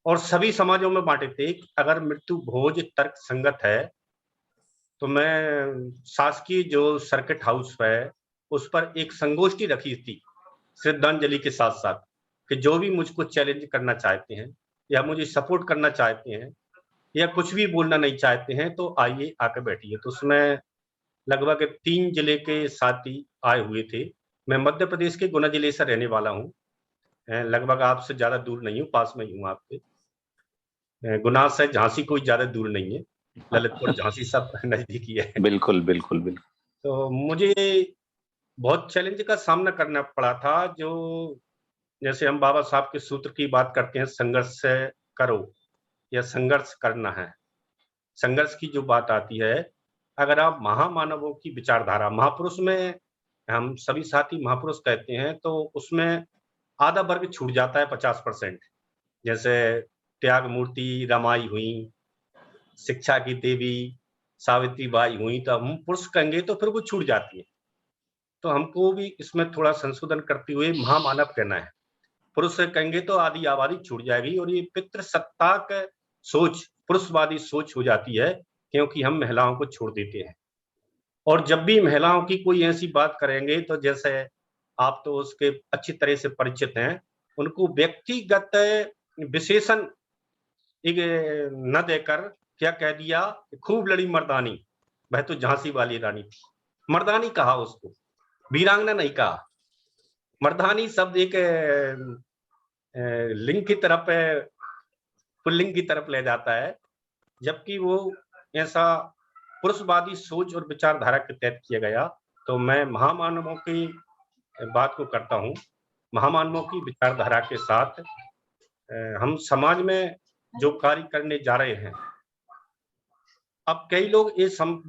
और सभी समाजों में बांटे थे। अगर मृत्यु भोज तर्क संगत है तो मैं शासकीय जो सर्किट हाउस है उस पर एक संगोष्ठी रखी थी श्रद्धांजलि के साथ साथ, कि जो भी मुझको चैलेंज करना चाहते हैं या मुझे सपोर्ट करना चाहते हैं या कुछ भी बोलना नहीं चाहते हैं तो आइए आकर बैठिए। तो उसमें लगभग 3 जिले के साथी आए हुए थे। मैं मध्य प्रदेश के गुना जिले से रहने वाला हूँ, लगभग आपसे ज्यादा दूर नहीं हूँ, पास में ही हूँ आपके। गुना से झांसी कोई ज्यादा दूर नहीं है, ललितपुर झांसी सब नजदीकी है। बिल्कुल बिल्कुल बिल्कुल। तो मुझे बहुत चैलेंज का सामना करना पड़ा था। जो जैसे हम बाबा साहब के सूत्र की बात करते हैं, संघर्ष से करो या संघर्ष करना है, संघर्ष की जो बात आती है, अगर आप महामानवों की विचारधारा, महापुरुष में हम सभी साथी महापुरुष कहते हैं, तो उसमें आधा वर्ग छूट जाता है 50%। जैसे त्याग मूर्ति रमाई हुई, शिक्षा की देवी सावित्री बाई हुई, तो हम पुरुष कहेंगे तो फिर वो छूट जाती है। तो हमको भी इसमें थोड़ा संशोधन करते हुए महामानव कहना है। पुरुष कहेंगे तो आधी आबादी छूट जाएगी, और ये पितृसत्ताक सोच, पुरुषवादी सोच हो जाती है, क्योंकि हम महिलाओं को छोड़ देते हैं। और जब भी महिलाओं की कोई ऐसी बात करेंगे, तो जैसे आप तो उसके अच्छी तरह से परिचित हैं, उनको व्यक्तिगत विशेषण न देकर क्या कह दिया, खूब लड़ी मर्दानी, वह तो झांसी वाली रानी थी। मर्दानी कहा उसको, वीरांगना नहीं कहा। मर्दानी शब्द एक लिंग की तरफ, पुल्लिंग की तरफ ले जाता है, जबकि वो ऐसा पुरुषवादी सोच और विचारधारा के तहत किया गया। तो मैं महामानवों की बात को करता हूँ, महामानवों की विचारधारा के साथ हम समाज में जो कार्य करने जा रहे हैं। अब कई लोग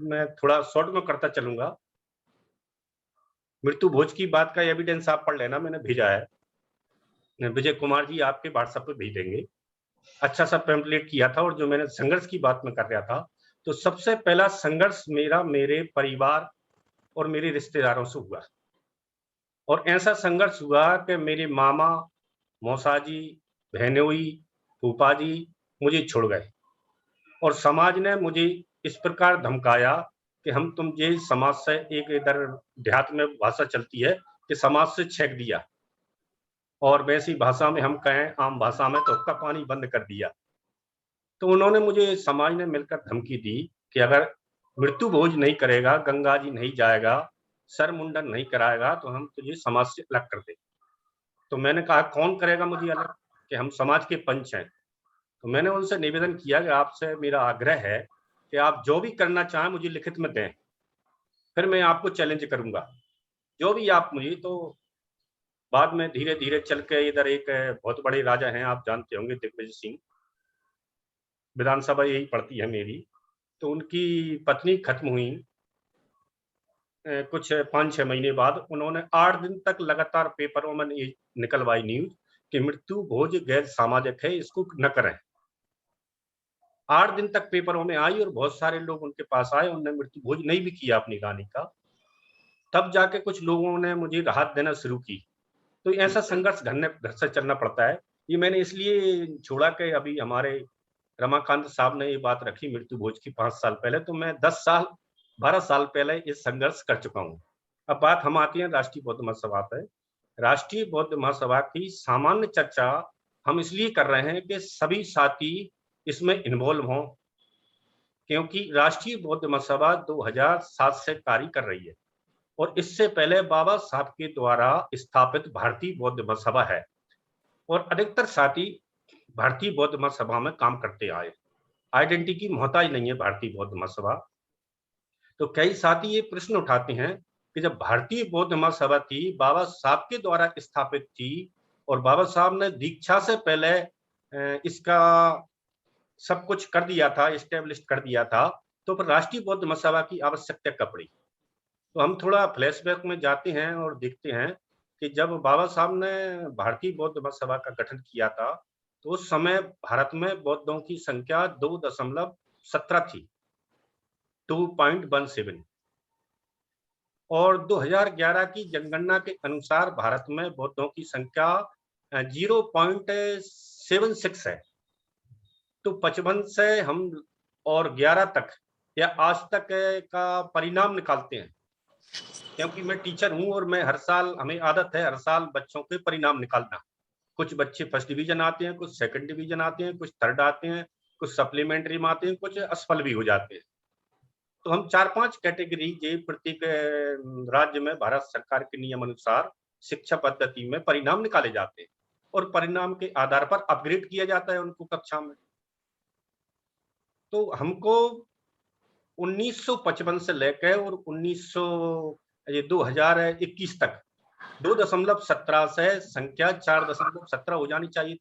मैं थोड़ा शॉर्ट में करता चलूंगा। मृत्यु भोज की बात का एविडेंस आप पढ़ लेना, मैंने भेजा है, विजय कुमार जी आपके व्हाट्सएप पे भेज देंगे। अच्छा सा पैम्पलेट किया था। और जो मैंने संघर्ष की बात में कर रहा था, तो सबसे पहला संघर्ष मेरा मेरे परिवार और मेरे रिश्तेदारों से हुआ। और ऐसा संघर्ष हुआ कि मेरे मामा, मौसाजी, बहनोई, फूफा जी मुझे छोड़ गए, और समाज ने मुझे इस प्रकार धमकाया कि हम तुम ये समाज से, एक इधर देहात में भाषा चलती है कि समाज से छेक दिया, और वैसी भाषा में हम कहें आम भाषा में तो उसका पानी बंद कर दिया। तो उन्होंने मुझे, समाज ने मिलकर धमकी दी कि अगर मृत्यु भोज नहीं करेगा, गंगा जी नहीं जाएगा, सर मुंडन नहीं कराएगा, तो हम तुझे समाज से अलग कर देंगे। तो मैंने कहा कौन करेगा मुझे अलग, कि हम समाज के पंच हैं, तो मैंने उनसे निवेदन किया कि आपसे मेरा आग्रह है कि आप जो भी करना चाहें मुझे लिखित में दें, फिर मैं आपको चैलेंज करूंगा, जो भी आप मुझे। तो बाद में धीरे धीरे चल के इधर एक बहुत बड़े राजा हैं, आप जानते होंगे, दिग्विजय सिंह, विधानसभा यही पड़ती है मेरी, तो उनकी पत्नी खत्म हुई कुछ 5-6 महीने बाद। उन्होंने 8 दिन तक लगातार पेपरों में ये निकलवाई न्यूज कि मृत्यु भोज गैर सामाजिक है, इसको न करें। 8 दिन तक पेपरों में आई और बहुत सारे लोग उनके पास आए, उन्होंने मृत्यु भोज नहीं भी किया अपनी रानी का। तब जाके कुछ लोगों ने मुझे राहत देना शुरू की। तो ऐसा संघर्ष घर से चलना पड़ता है। ये मैंने इसलिए छोड़ा कि अभी हमारे रमाकांत साहब ने ये बात रखी मृत्यु भोज की 5 साल पहले, तो मैं 12 साल पहले ये संघर्ष कर चुका हूँ। अब बात हम आती है राष्ट्रीय बौद्ध महासभा पे। राष्ट्रीय बौद्ध महासभा की सामान्य चर्चा हम इसलिए कर रहे हैं कि सभी साथी इसमें इन्वॉल्व हों, क्योंकि राष्ट्रीय बौद्ध महासभा 2007 से कार्य कर रही है और इससे पहले बाबा साहब के द्वारा स्थापित भारतीय बौद्ध महासभा है और अधिकतर साथी भारतीय बौद्ध महासभा में काम करते आए। आइडेंटिटी की मोहताज नहीं है भारतीय बौद्ध महासभा। तो कई साथी ये प्रश्न उठाते हैं कि जब भारतीय बौद्ध महासभा थी, बाबा साहब के द्वारा स्थापित थी और बाबा साहब ने दीक्षा से पहले इसका सब कुछ कर दिया था, एस्टेब्लिश कर दिया था, तो फिर राष्ट्रीय बौद्ध महासभा की आवश्यकता कब पड़ी। तो हम थोड़ा फ्लैशबैक में जाते हैं और देखते हैं कि जब बाबा साहब ने भारतीय बौद्ध महासभा का गठन किया था, तो उस समय भारत में बौद्धों की संख्या 2.17 थी, 2.17, और 2011 की जनगणना के अनुसार भारत में बौद्धों की संख्या 0.76 है। तो 55 से हम और 11 तक या आज तक का परिणाम निकालते हैं, क्योंकि मैं टीचर हूं और मैं हर साल, हमें आदत है हर साल बच्चों के परिणाम निकालना। कुछ बच्चे फर्स्ट डिवीजन आते हैं, कुछ सेकंड डिवीजन आते हैं, कुछ थर्ड आते हैं, कुछ सप्लीमेंट्री में आते हैं, कुछ असफल भी हो जाते हैं। तो हम 4-5 कैटेगरी के प्रत्येक राज्य में भारत सरकार के नियम अनुसार शिक्षा पद्धति में परिणाम निकाले जाते हैं और परिणाम के आधार पर अपग्रेड किया जाता है उनको कक्षा में। तो हमको 1955 से लेकर और 2021 तक 2.17 से संख्या 4.17 हो जानी चाहिए,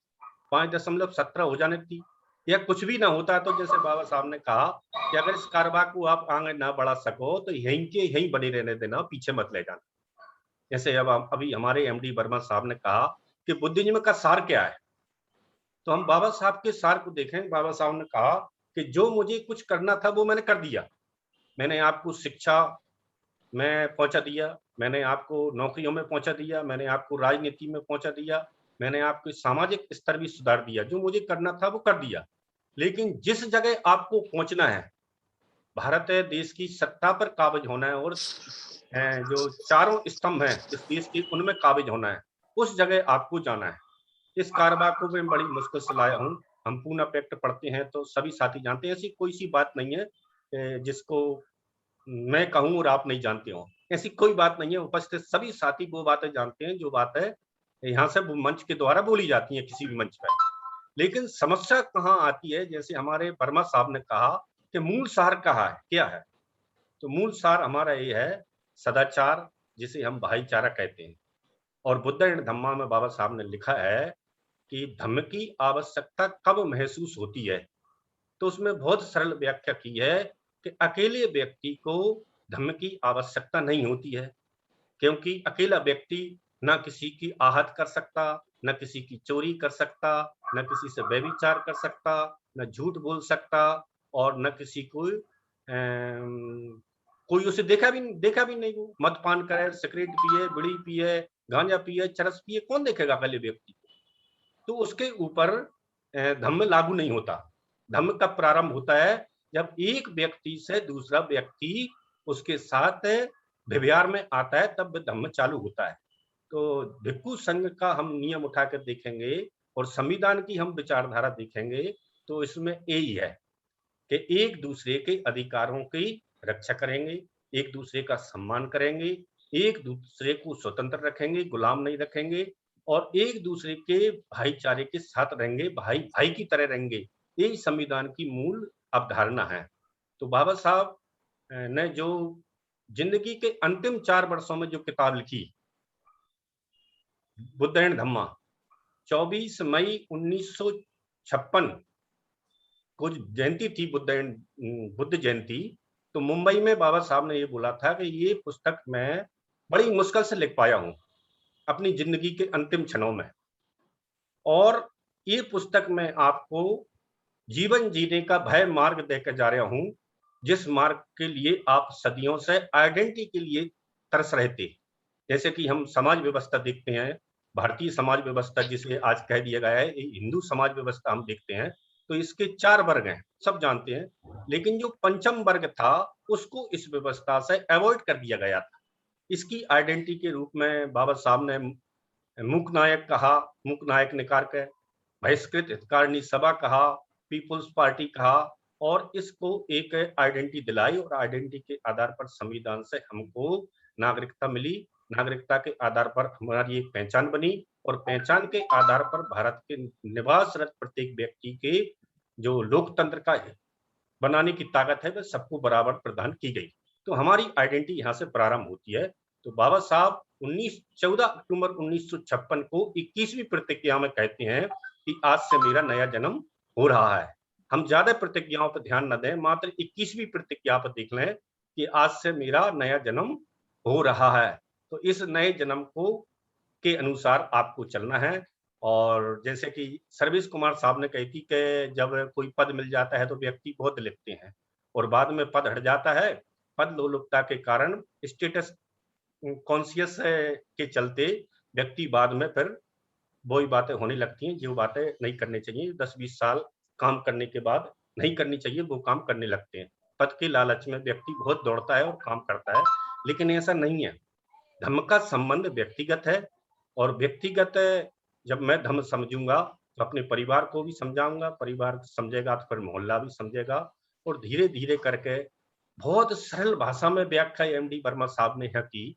5.17 हो जानी थी, या कुछ भी ना होता। तो जैसे बाबा साहब ने कहा कि अगर इस कारोबार को आप आगे ना बढ़ा सको तो यहीं के यहीं बने रहने देना, पीछे मत ले जाना। जैसे अब अभी हमारे एमडी वर्मा साहब ने कहा कि बुद्धिज्म का सार क्या है, तो हम बाबा साहब के सार को देखें। बाबा साहब ने कहा कि जो मुझे कुछ करना था वो मैंने कर दिया। मैंने आपको शिक्षा में पहुंचा दिया, मैंने आपको नौकरियों में पहुंचा दिया, मैंने आपको राजनीति में पहुंचा दिया, मैंने आपके सामाजिक स्तर भी सुधार दिया। जो मुझे करना था वो कर दिया। लेकिन जिस जगह आपको पहुंचना है, भारत देश की सत्ता पर काबिज होना है और जो चारों स्तंभ हैं इस देश के, उनमें काबिज होना है, उस जगह आपको जाना है। इस कारोबार को मैं बड़ी मुश्किल से लाया हूँ। हम पूना पैक्ट पढ़ते हैं तो सभी साथी जानते हैं, ऐसी कोई सी बात नहीं है जिसको मैं कहूँ और आप नहीं जानते हो, ऐसी कोई बात नहीं है। उपस्थित सभी साथी वो बातें जानते हैं जो बातें यहाँ से मंच के द्वारा बोली जाती हैं किसी भी मंच पर। लेकिन समस्या कहाँ आती है, जैसे हमारे वर्मा साहब ने कहा कि मूल सार कहाँ है, क्या है, तो मूल सार हमारा ये है सदाचार, जिसे हम भाईचारा कहते हैं। और बुद्ध एंड धम्मा में बाबा साहब ने लिखा है कि धम्म की आवश्यकता कब महसूस होती है, तो उसमें बहुत सरल व्याख्या की है कि अकेले व्यक्ति को धम्म की आवश्यकता नहीं होती है, क्योंकि अकेला व्यक्ति न किसी की आहत कर सकता, न किसी की चोरी कर सकता, न किसी से व्यभिचार कर सकता, न झूठ बोल सकता, और न किसी को कोई उसे देखा भी नहीं, वो मदपान करे, सिगरेट पिए, बीड़ी पिए, गांजा पिए, चरस पिए, कौन देखेगा अकेले व्यक्ति को। तो उसके ऊपर धम्म लागू नहीं होता। धम्म का प्रारंभ होता है जब एक व्यक्ति से दूसरा व्यक्ति उसके साथ व्यवहार में आता है, तब धम्म चालू होता है। तो भिक्खु संघ का हम नियम उठाकर देखेंगे और संविधान की हम विचारधारा देखेंगे तो इसमें यही है कि एक दूसरे के अधिकारों की रक्षा करेंगे, एक दूसरे का सम्मान करेंगे, एक दूसरे को स्वतंत्र रखेंगे, गुलाम नहीं रखेंगे, और एक दूसरे के भाईचारे के साथ रहेंगे, भाई भाई की तरह रहेंगे। यही संविधान की मूल अवधारणा है। तो बाबा साहब ने जो जिंदगी के अंतिम 4 वर्षों में जो किताब लिखी, बुद्ध एंड धम्मा, 24 मई 1956 को जयंती थी, बुद्ध जयंती। तो मुंबई में बाबा साहब ने ये बोला था कि ये पुस्तक मैं बड़ी मुश्किल से लिख पाया हूं अपनी जिंदगी के अंतिम क्षणों में, और ये पुस्तक मैं आपको जीवन जीने का भय मार्ग देकर जा रहा हूं, जिस मार्ग के लिए आप सदियों से आइडेंटिटी के लिए तरस रहे थे। जैसे कि हम समाज व्यवस्था देखते हैं, भारतीय समाज व्यवस्था जिसे आज कह दिया गया है हिंदू समाज व्यवस्था, हम देखते हैं तो इसके 4 वर्ग हैं, सब जानते हैं, लेकिन जो पंचम वर्ग था उसको इस व्यवस्था से अवॉइड कर दिया गया था। इसकी आइडेंटिटी के रूप में बाबा साहब ने मूक नायक कहा, मूक नायक निकाल के बहिष्कृत हितकारिणी सभा कहा, पीपुल्स पार्टी कहा, और इसको एक आइडेंटिटी दिलाई, और आइडेंटिटी के आधार पर संविधान से हमको नागरिकता मिली। नागरिकता के आधार पर हमारी एक पहचान बनी, और पहचान के आधार पर भारत के निवासरत प्रत्येक व्यक्ति के जो लोकतंत्र का बनाने की ताकत है वह सबको बराबर प्रदान की गई। तो हमारी आइडेंटिटी यहाँ से प्रारंभ होती है। तो बाबा साहब 14 अक्टूबर 1956 को 21वीं प्रतिज्ञा में कहते हैं कि आज से मेरा नया जन्म हो रहा है। हम ज्यादा प्रतिज्ञाओं पर ध्यान न दें, मात्र 21वीं प्रतिज्ञा पर देख लें कि आज से मेरा नया जन्म हो रहा है। तो इस नए जन्म को के अनुसार आपको चलना है। और जैसे कि सर्वेश कुमार साहब ने कही थी कि जब कोई पद मिल जाता है तो व्यक्ति बहुत लिखते हैं, और बाद में पद हट जाता है। पद लोलुपता के कारण, स्टेटस कॉन्शियस के चलते व्यक्ति बाद में फिर वही बातें होने लगती हैं जो बातें नहीं करनी चाहिए। 10-20 साल काम करने के बाद नहीं करनी चाहिए वो काम करने लगते हैं। पद के लालच में व्यक्ति बहुत दौड़ता है और काम करता है, लेकिन ऐसा नहीं है। धर्म का संबंध व्यक्तिगत है, और व्यक्तिगत जब मैं धर्म समझूंगा तो अपने परिवार को भी समझाऊंगा, परिवार समझेगा तो फिर मोहल्ला भी समझेगा, और धीरे धीरे करके बहुत सरल भाषा में व्याख्या एमडी वर्मा साहब ने है की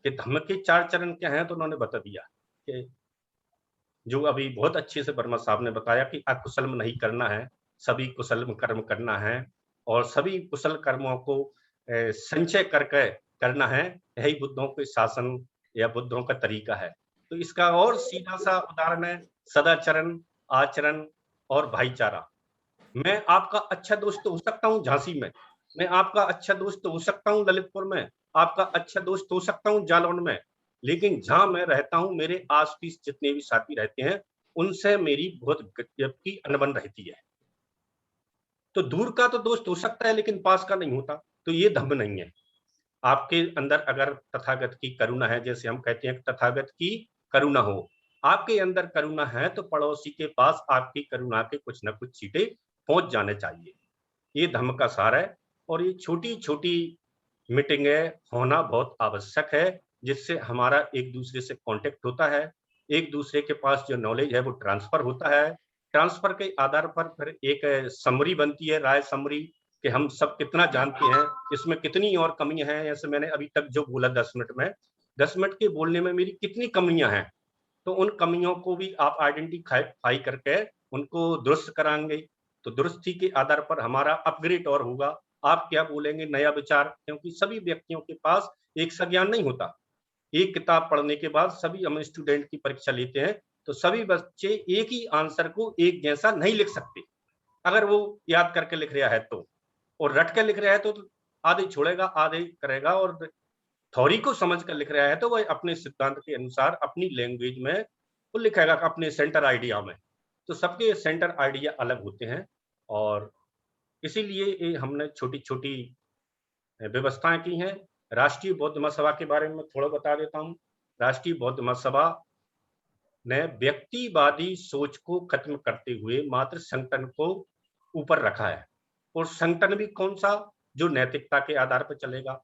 कि धर्म के 4 चरण क्या हैं, तो उन्होंने बता दिया कि जो अभी बहुत अच्छे से वर्मा साहब ने बताया कि अकुशल में नहीं करना है, सभी कुशल में कर्म करना है, और सभी कुशल कर्मों को संचय करके करना है। यही बुद्धों के शासन या बुद्धों का तरीका है। तो इसका और सीधा सा उदाहरण है सदाचरण, आचरण और भाईचारा। मैं आपका अच्छा दोस्त हो सकता हूँ झांसी में, मैं आपका अच्छा दोस्त हो सकता हूँ ललितपुर में, आपका अच्छा दोस्त हो सकता हूँ जालौन में, लेकिन जहां मैं रहता हूं मेरे आसपास जितने भी साथी रहते हैं उनसे मेरी बहुत गजब की अनबन रहती है। तो दूर का तो दोस्त हो सकता है लेकिन पास का नहीं होता। तो ये धर्म नहीं है। आपके अंदर अगर तथागत की करुणा है, जैसे हम कहते हैं तथागत की करुणा हो, आपके अंदर करुणा है तो पड़ोसी के पास आपकी करुणा के कुछ न कुछ चीटें पहुंच जाने चाहिए। ये धर्म का सार है, और ये छोटी छोटी मीटिंगें होना बहुत आवश्यक है, जिससे हमारा एक दूसरे से कांटेक्ट होता है, एक दूसरे के पास जो नॉलेज है वो ट्रांसफर होता है। ट्रांसफर के आधार पर फिर एक समरी बनती है, राय समरी, कि हम सब कितना जानते हैं, इसमें कितनी और कमियां हैं। जैसे मैंने अभी तक जो बोला 10 मिनट में, 10 मिनट के बोलने में मेरी कितनी कमियां हैं, तो उन कमियों को भी आप आइडेंटिफाई करके उनको दुरुस्त कराएंगे। तो दुरुस्ती के आधार पर हमारा अपग्रेड और होगा। आप क्या बोलेंगे, नया विचार, क्योंकि सभी व्यक्तियों के पास एक सा ज्ञान नहीं होता। एक किताब पढ़ने के बाद सभी हम स्टूडेंट की परीक्षा लेते हैं तो सभी बच्चे एक ही आंसर को एक जैसा नहीं लिख सकते। अगर वो याद करके लिख रहा है तो, और रट के लिख रहा है तो आधे छोड़ेगा आधे करेगा, और थ्योरी को समझ कर लिख रहा है तो वह अपने सिद्धांत के अनुसार अपनी लैंग्वेज में वो लिखेगा, अपने सेंटर आइडिया में। तो सबके सेंटर आइडिया अलग होते हैं, और इसीलिए हमने छोटी छोटी व्यवस्थाएं की हैं। राष्ट्रीय बौद्ध महासभा के बारे में थोड़ा बता देता हूँ। राष्ट्रीय बौद्ध महासभा ने व्यक्तिवादी सोच को खत्म करते हुए मात्र संगठन को ऊपर रखा है, और संगठन भी कौन सा, जो नैतिकता के आधार पर चलेगा।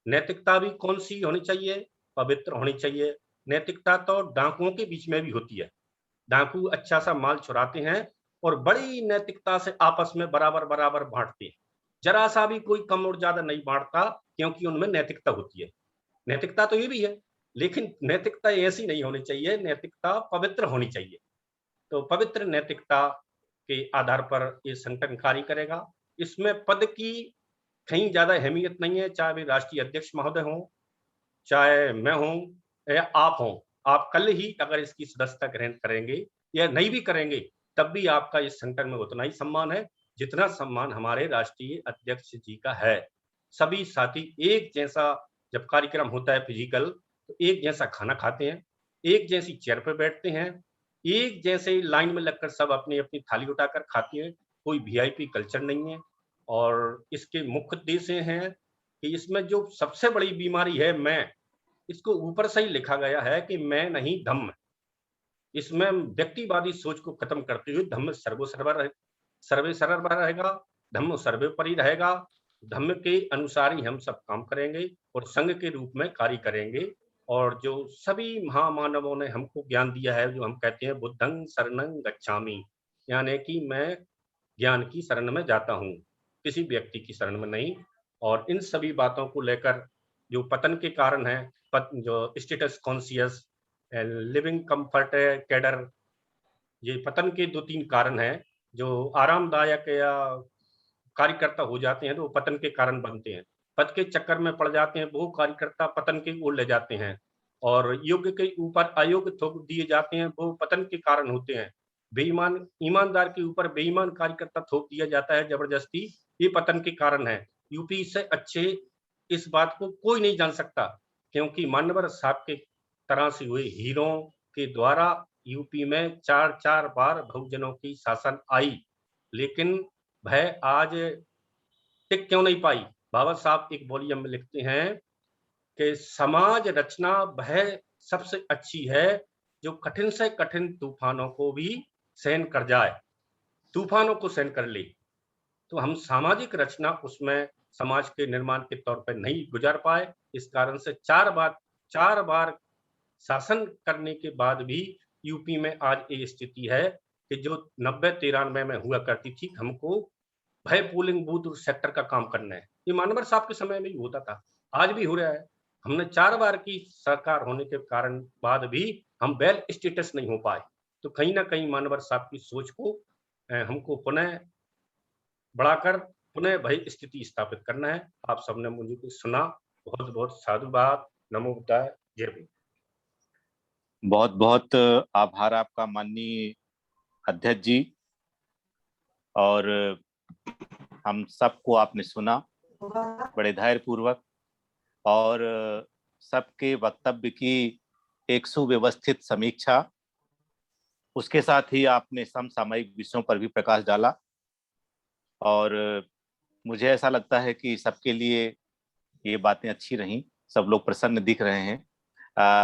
नैतिकता भी कौन सी होनी चाहिए, पवित्र होनी चाहिए। नैतिकता तो डाकुओं के बीच में भी होती है, डाकू अच्छा सा माल चुराते हैं और बड़ी नैतिकता से आपस में बराबर बराबर बांटते हैं, जरा सा भी कोई कम और ज्यादा नहीं बांटता, क्योंकि उनमें नैतिकता होती है। नैतिकता तो ये भी है, लेकिन नैतिकता ऐसी नहीं होनी चाहिए, नैतिकता पवित्र होनी चाहिए। तो पवित्र नैतिकता के आधार पर ये संगठन कार्य करेगा। इसमें पद की कहीं ज्यादा अहमियत नहीं है, चाहे वे राष्ट्रीय अध्यक्ष महोदय हों, चाहे मैं हूं या आप हों। आप कल ही अगर इसकी सदस्यता ग्रहण करेंगे या नहीं भी करेंगे, तब भी आपका इस संगठन में उतना ही सम्मान है जितना सम्मान हमारे राष्ट्रीय अध्यक्ष जी का है। सभी साथी एक जैसा जब कार्यक्रम होता है फिजिकल, तो एक जैसा खाना खाते हैं, एक जैसी चेयर पर बैठते हैं, एक जैसे लाइन में लगकर सब अपनी अपनी थाली उठाकर खाते हैं। कोई वीआईपी कल्चर नहीं है। और इसके मुख्य उद्देश्य हैं कि इसमें जो सबसे बड़ी बीमारी है मैं, इसको ऊपर से ही लिखा गया है कि मैं नहीं धम्म। इसमें व्यक्तिवादी सोच को खत्म करते हुए धम्म सर्वे सर्वोपरि रहेगा, धम्म सर्वोपरि रहेगा। धम्म के अनुसार ही हम सब काम करेंगे और संघ के रूप में कार्य करेंगे। और जो सभी महामानवों ने हमको ज्ञान दिया है, जो हम कहते हैं बुद्धं शरणं गच्छामि, यानी कि मैं ज्ञान की शरण में जाता हूँ, किसी व्यक्ति की शरण में नहीं। और इन सभी बातों को लेकर जो पतन के कारण है, जो status conscious, living comfort cadre, ये पतन के 2-3 कारण हैं। जो आरामदायक या कार्यकर्ता हो जाते हैं तो वो पतन के कारण बनते हैं। पद के चक्कर में पड़ जाते हैं, वो कार्यकर्ता पतन की ओर ले जाते हैं। और योग्य के ऊपर अयोग्य थोप दिए जाते हैं, वो पतन के कारण होते हैं। बेईमान ईमानदार के ऊपर बेईमान कार्यकर्ता थोप दिया जाता है जबरदस्ती, ये पतन के कारण है। यूपी से अच्छे इस बात को कोई नहीं जान सकता, क्योंकि मान्यवर साहब के तरह से हुए हीरो के द्वारा यूपी में 4-4 बार बहुजनों की शासन आई, लेकिन वह आज टिक क्यों नहीं पाई। बाबा साहब एक वॉल्यूम में लिखते हैं कि समाज रचना वह सबसे अच्छी है जो कठिन से कठिन तूफानों को भी सहन कर जाए, तूफानों को सहन कर ले। तो हम सामाजिक रचना उसमें समाज के निर्माण के तौर पर नहीं गुजार पाए। इस कारण से 4 बार शासन करने के बाद भी यूपी में आज ये स्थिति है कि जो 90-93 में हुआ करती थी, हमको भय पोलिंग बूथ सेक्टर का काम करना है, ये मानवर साहब के समय में ही होता था, आज भी हो रहा है। हमने 4 बार की सरकार होने के कारण बाद भी हम वेल स्टेटस नहीं हो पाए। तो कहीं ना कहीं मानवर साहब की सोच को हमको पुनः बढ़ाकर पुनः भय स्थिति स्थापित करना है। आप सबने मुझे को सुना, बहुत बहुत साधुवाद, नमो बुद्धाय, जय भीम। बहुत बहुत आभार आपका माननीय अध्यक्ष जी। और हम सबको आपने सुना बड़े धैर्य पूर्वक, और सबके वक्तव्य की एक सुव्यवस्थित समीक्षा, उसके साथ ही आपने समसामयिक विषयों पर भी प्रकाश डाला। और मुझे ऐसा लगता है कि सबके लिए ये बातें अच्छी रहीं, सब लोग प्रसन्न दिख रहे हैं,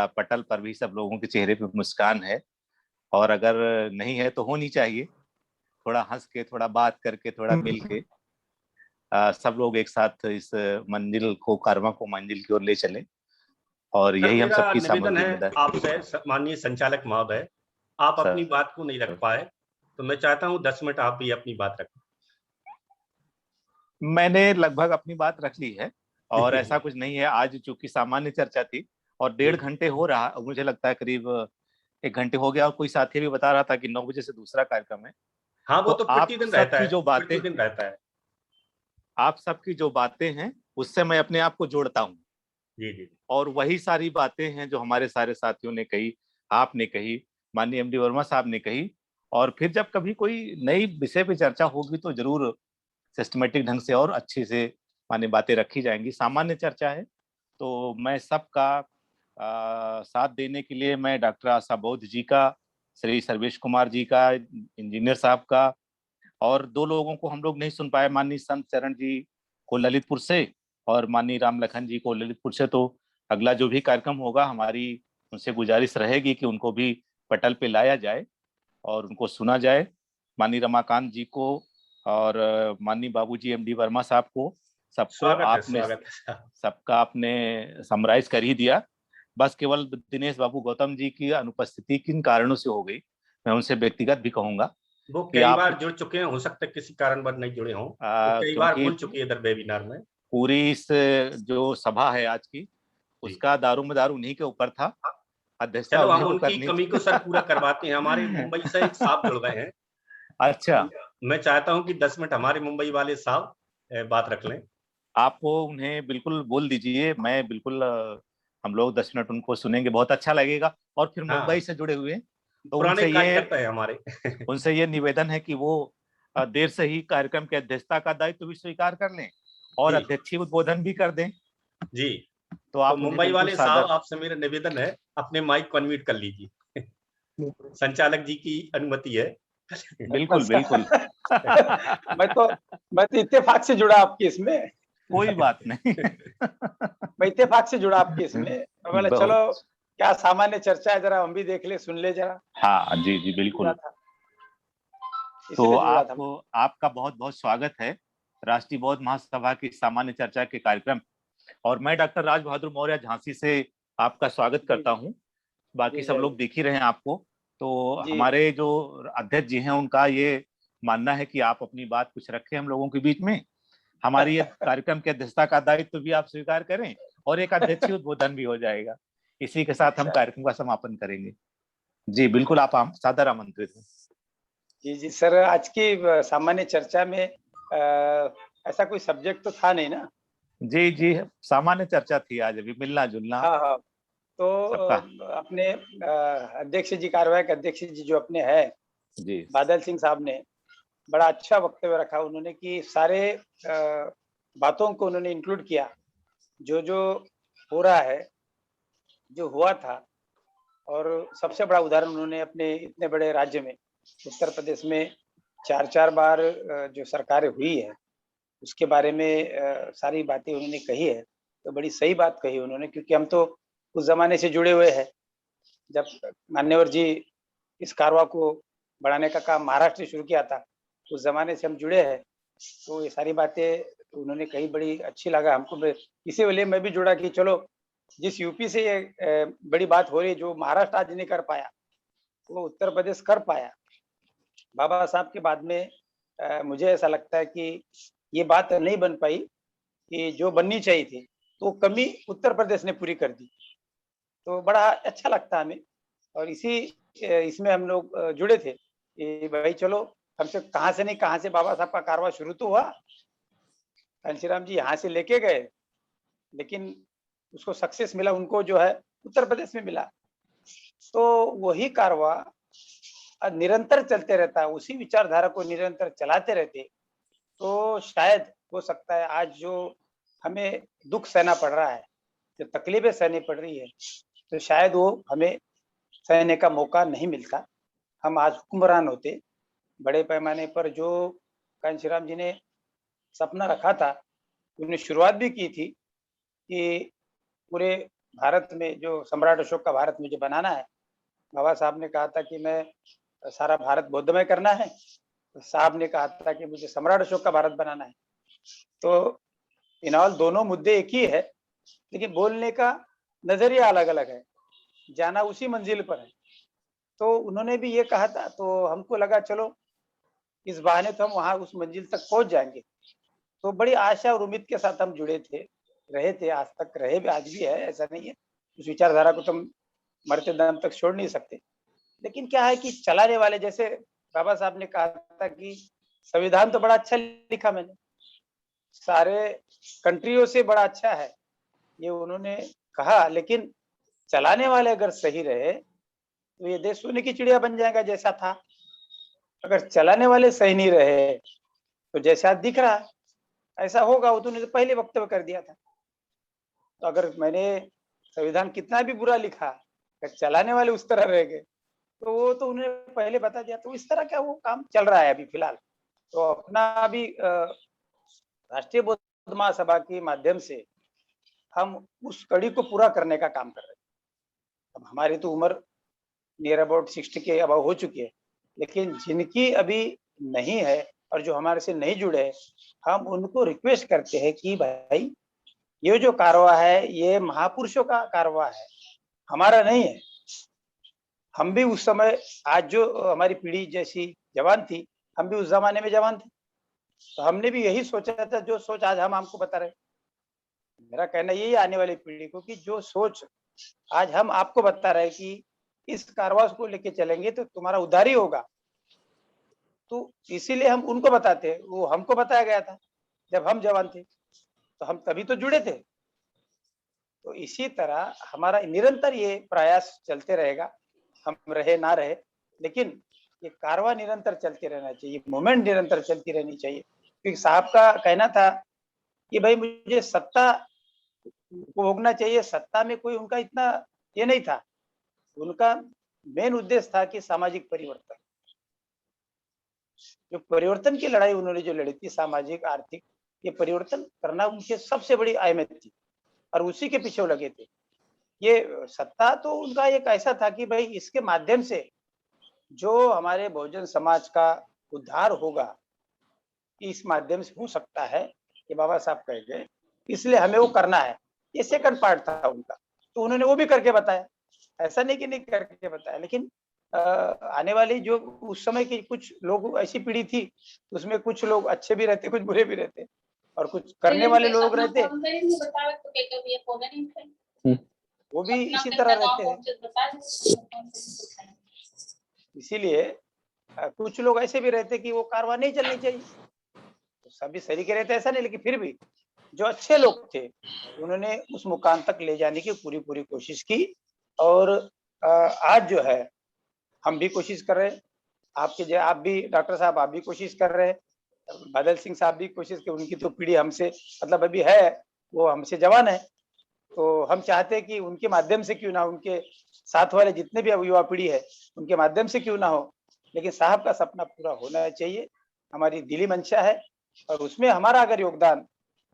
पटल पर भी सब लोगों के चेहरे पे मुस्कान है। और अगर नहीं है तो होनी चाहिए, थोड़ा हंस के, थोड़ा बात करके, थोड़ा मिल के सब लोग एक साथ इस मंजिल को, कारवां को मंजिल की ओर ले चले। और यही हम सबकी निवेदन है जिम्मेदारी आपसे माननीय संचालक महोदय, आप अपनी बात को नहीं रख पाए, तो मैं चाहता हूं 10 मिनट आप भी अपनी बात रखें। मैंने लगभग अपनी बात रख ली है, और ऐसा कुछ नहीं है। आज चूंकि सामान्य चर्चा थी और 1.5 घंटे हो रहा, मुझे लगता है करीब 1 घंटे हो गया। और कोई साथी भी बता रहा था कि 9 बजे से दूसरा कार्यक्रम है। हाँ, वो तो प्रतिदिन रहता है, जो बातें प्रतिदिन रहता है। आप सबकी जो बातें हैं उससे मैं अपने आप को जोड़ता हूँ। जी। और वही सारी बातें हैं जो हमारे सारे साथियों ने कही, आपने कही, माननीय एमडी वर्मा साहब ने कही। और फिर जब कभी कोई नई विषय पे चर्चा होगी तो जरूर सिस्टमेटिक ढंग से और अच्छे से माने बातें रखी जाएंगी। सामान्य चर्चा है तो मैं सबका साथ देने के लिए मैं डॉक्टर आशा बौद्ध जी का, श्री सर्वेश कुमार जी का, इंजीनियर साहब का, और 2 लोगों को हम लोग नहीं सुन पाए, माननीय संत चरण जी को ललितपुर से और माननीय राम लखन जी को ललितपुर से। तो अगला जो भी कार्यक्रम होगा, हमारी उनसे गुजारिश रहेगी कि उनको भी पटल पे लाया जाए और उनको सुना जाए। माननीय रमाकांत जी को और माननीय बाबूजी एमडी वर्मा साहब को, सबको आपने सबका आपने समराइज कर ही दिया। बस केवल दिनेश बाबू गौतम जी की अनुपस्थिति किन कारणों से हो गई, मैं उनसे व्यक्तिगत भी कहूंगा। वो कई बार जुड़ चुके हैं, हो सकता है किसी कारणवश नहीं जुड़े हों, तो कई बार बोल चुके हैं इधर वेबिनार में। पूरी इस जो सभा है आज की, उसका दारोमदार उन्हीं के ऊपर था। चलो हम उनकी कमी को सर पूरा करवाते हैं। हमारे मुंबई से एक साहब जुड़ गए हैं, अच्छा, मैं चाहता हूं कि 10 मिनट हमारे मुंबई वाले साहब बात रख लें। आप वो उन्हें बिल्कुल बोल दीजिए, मैं बिल्कुल हम लोग 10 मिनट उनको सुनेंगे, बहुत अच्छा लगेगा। और फिर मुंबई हाँ, से जुड़े हुए हैं तो पुराने कार्यकर्ता है हमारे। उनसे ये निवेदन है कि वो देर से ही कार्यक्रम की अध्यक्षता का दायित्व भी स्वीकार कर लें और जी अध्यक्षीय उद्बोधन भी कर दें। जी। तो तो आप उन्हें मुंबई बिल्कुल वाले साहब, सादर। आपसे मेरा निवेदन है, अपने माइक को अनम्यूट कर लीजिए। संचालक जी की अनुमति है। बिल्कुल बिल्कुल। मैं तो इत्तेफाक से जुड़ा आपकी इसमें। कोई बात नहीं। मैं इत्तेफाक से जुड़ा आपकी इसमें, तो बोला बहुत। चलो क्या सामान्य चर्चा है, जरा हम भी देख ले, सुन ले जरा। हाँ जी जी जुड़ा बिल्कुल। था, तो इसलिए जुड़ा था। आपका बहुत बहुत स्वागत है राष्ट्रीय बौद्ध महासभा की सामान्य चर्चा के कार्यक्रम। और मैं डॉक्टर राज बहादुर मौर्य झांसी से आपका स्वागत करता हूँ। बाकी जी सब जय लोग देख ही रहे हैं आपको। तो जी हमारे जो अध्यक्ष जी हैं उनका ये मानना है कि आप अपनी बात कुछ रखें हम लोगों के बीच में। हमारी ये कार्यक्रम की अध्यक्षता का दायित्व भी आप स्वीकार करें और एक अध्यक्षीय उद्बोधन भी हो जाएगा। इसी के साथ हम अच्छा। कार्यक्रम का समापन करेंगे। जी बिल्कुल, आप सादर आमंत्रित हैं। जी जी सर, आज की सामान्य चर्चा में ऐसा कोई सब्जेक्ट तो था नहीं ना। जी जी, सामान्य चर्चा थी आज, अभी मिलना जुलना हाँ हाँ, तो सबका। अपने अध्यक्ष जी, कार्यवाहक अध्यक्ष जी जो अपने हैं जी बादल सिंह साहब ने बड़ा अच्छा वक्तव्य रखा उन्होंने, कि सारे बातों को उन्होंने इंक्लूड किया, जो जो हो रहा है, जो हुआ था। और सबसे बड़ा उदाहरण उन्होंने अपने इतने बड़े राज्य में, उत्तर प्रदेश में 4-4 बार जो सरकारें हुई है उसके बारे में सारी बातें उन्होंने कही है। तो बड़ी सही बात कही उन्होंने, क्योंकि हम तो उस जमाने से जुड़े हुए हैं जब मान्यवर जी इस कारवा को बढ़ाने का काम महाराष्ट्र से शुरू किया था, उस जमाने से हम जुड़े हैं। तो ये सारी बातें उन्होंने कही, बड़ी अच्छी लगा हमको। इसी वजह मैं भी जुड़ा कि चलो, जिस यूपी से ये बड़ी बात हो रही है, जो महाराष्ट्र आज नहीं कर पाया वो उत्तर प्रदेश कर पाया। बाबा साहब के बाद में मुझे ऐसा लगता है कि ये बात नहीं बन पाई कि जो बननी चाहिए थी, तो कमी उत्तर प्रदेश ने पूरी कर दी। तो बड़ा अच्छा लगता है हमें। और इसी इसमें हम लोग जुड़े थे कि भाई चलो, हमसे कहाँ से नहीं कहाँ से बाबा साहब का कारवां शुरू तो हुआ, घनश्याम जी यहाँ से लेके गए, लेकिन उसको सक्सेस मिला उनको जो है उत्तर प्रदेश में मिला। तो वही कारवां निरंतर चलते रहता है, उसी विचारधारा को निरंतर चलाते रहते, तो शायद हो सकता है आज जो हमें दुख सहना पड़ रहा है, जो तकलीफें सहनी पड़ रही है, तो शायद वो हमें सहने का मौका नहीं मिलता। हम आज हुक्मरान होते। बड़े पैमाने पर जो कांशीराम जी ने सपना रखा था, उन्होंने शुरुआत भी की थी कि पूरे भारत में जो सम्राट अशोक का भारत मुझे बनाना है। बाबा साहब ने कहा था कि मैं सारा भारत बौद्धमय करना है, तो साहब ने कहा था कि मुझे सम्राट अशोक का भारत बनाना है। तो इनऑल दोनों मुद्दे एक ही है, लेकिन बोलने का नजरिया अलग अलग है, जाना उसी मंजिल पर है। तो उन्होंने भी ये कहा था, तो हमको लगा चलो इस बहाने तो हम वहां उस मंजिल तक पहुंच जाएंगे। तो बड़ी आशा और उम्मीद के साथ हम जुड़े थे, रहे थे, आज तक रहे भी, आज भी है, ऐसा नहीं है। उस विचारधारा को तुम मरते दम तक छोड़ नहीं सकते। लेकिन क्या है कि चलाने वाले, जैसे बाबा साहब ने कहा था कि संविधान तो बड़ा अच्छा लिखा मैंने, सारे कंट्रियों से बड़ा अच्छा है, ये उन्होंने कहा, लेकिन चलाने वाले अगर सही रहे तो ये देश सोने की चिड़िया बन जाएगा जैसा था। अगर चलाने वाले सही नहीं रहे तो जैसा दिख रहा है ऐसा होगा। वो तो उन्होंने पहले वक्तव्य कर दिया था। तो अगर मैंने संविधान कितना भी बुरा लिखा, अगर चलाने वाले उस तरह रह गए, तो वो तो उन्होंने पहले बता दिया। तो इस तरह का वो काम चल रहा है अभी फिलहाल। तो अपना अभी राष्ट्रीय बौद्ध महासभा के माध्यम से हम उस कड़ी को पूरा करने का काम कर रहे हैं। अब हमारी तो उम्र नियर अबाउट 60 के अबाव हो चुकी है, लेकिन जिनकी अभी नहीं है और जो हमारे से नहीं जुड़े, हम उनको रिक्वेस्ट करते हैं कि भाई ये जो कारवा है ये महापुरुषों का कारवा है, हमारा नहीं है। हम भी उस समय, आज जो हमारी पीढ़ी जैसी जवान थी, हम भी उस जमाने में जवान थे, तो हमने भी यही सोचा था जो सोच आज हम आपको बता रहे। मेरा कहना यही आने वाली पीढ़ी को कि जो सोच आज हम आपको बता रहे कि इस कारवा को लेके चलेंगे तो तुम्हारा उद्धार ही होगा, तो इसीलिए हम उनको बताते हैं, वो हमको बताया गया था जब हम जवान थे, तो हम तभी तो जुड़े थे। तो इसी तरह हमारा निरंतर ये प्रयास चलते रहेगा, हम रहे ना रहे, लेकिन ये कारवां निरंतर चलते रहना चाहिए, मूवमेंट निरंतर चलती रहनी चाहिए। क्योंकि साहब का कहना था कि भाई मुझे सत्ता भोगना चाहिए, सत्ता में कोई उनका इतना ये नहीं था, उनका मेन उद्देश्य था कि सामाजिक परिवर्तन, जो परिवर्तन की लड़ाई उन्होंने जो लड़ी थी, सामाजिक आर्थिक, ये परिवर्तन करना उनके सबसे बड़ी अहमियत थी और उसी के पीछे वो लगे थे। ये सत्ता तो उनका एक ऐसा था कि भाई इसके माध्यम से जो हमारे बहुजन समाज का उद्धार होगा, इस माध्यम से हो सकता है, ये बाबा साहब कह गए, इसलिए हमें वो करना है। ये सेकंड पार्ट था उनका, तो उन्होंने वो भी करके बताया, ऐसा नहीं कि नहीं करके बताया। लेकिन आने वाली जो उस समय की कुछ लोग, ऐसी पीढ़ी थी, उसमें कुछ लोग अच्छे भी रहते, कुछ बुरे भी रहते, और कुछ करने वाले लोग रहते, वो भी इसी तरह रहते हैं। इसीलिए कुछ लोग ऐसे भी रहते कि वो कारवां नहीं चलनी चाहिए, तो सभी सरीके रहते ऐसा नहीं, लेकिन फिर भी जो अच्छे लोग थे उन्होंने उस मुकाम तक ले जाने की पूरी कोशिश की। और आज जो है हम भी कोशिश कर रहे हैं, आप भी डॉक्टर साहब, आप भी कोशिश कर रहे हैं, बादल सिंह साहब भी कोशिश कर, उनकी तो पीढ़ी हमसे मतलब अभी है, वो हमसे जवान है, तो हम चाहते हैं कि उनके माध्यम से क्यों ना, उनके साथ वाले जितने भी युवा पीढ़ी है उनके माध्यम से क्यों ना हो, लेकिन साहब का सपना पूरा होना चाहिए, हमारी दिली मंशा है। और उसमें हमारा अगर योगदान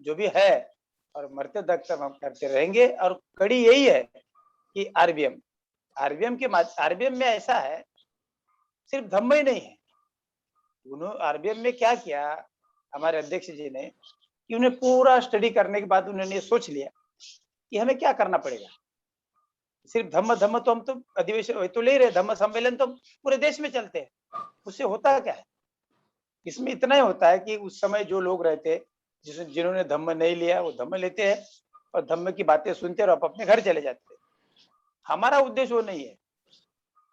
जो भी है, और मरते दम तक हम करते रहेंगे। और कड़ी यही है कि आरबीएम में ऐसा है, सिर्फ धम्म ही नहीं है, उन्होंने आरबीएम में क्या किया हमारे अध्यक्ष जी ने, कि उन्हें पूरा स्टडी करने के बाद उन्होंने ये सोच लिया कि हमें क्या करना पड़ेगा। सिर्फ धम्म तो हम तो अधिवेशन तो ले रहे, धम्म सम्मेलन तो पूरे देश में चलते हैं, उससे होता क्या है, इसमें इतना ही होता है कि उस समय जो लोग रहते, जिन्होंने धम्म नहीं लिया वो धम्म लेते हैं और धम्म की बातें सुनते और अपने घर चले जाते हैं। हमारा उद्देश्य वो नहीं है,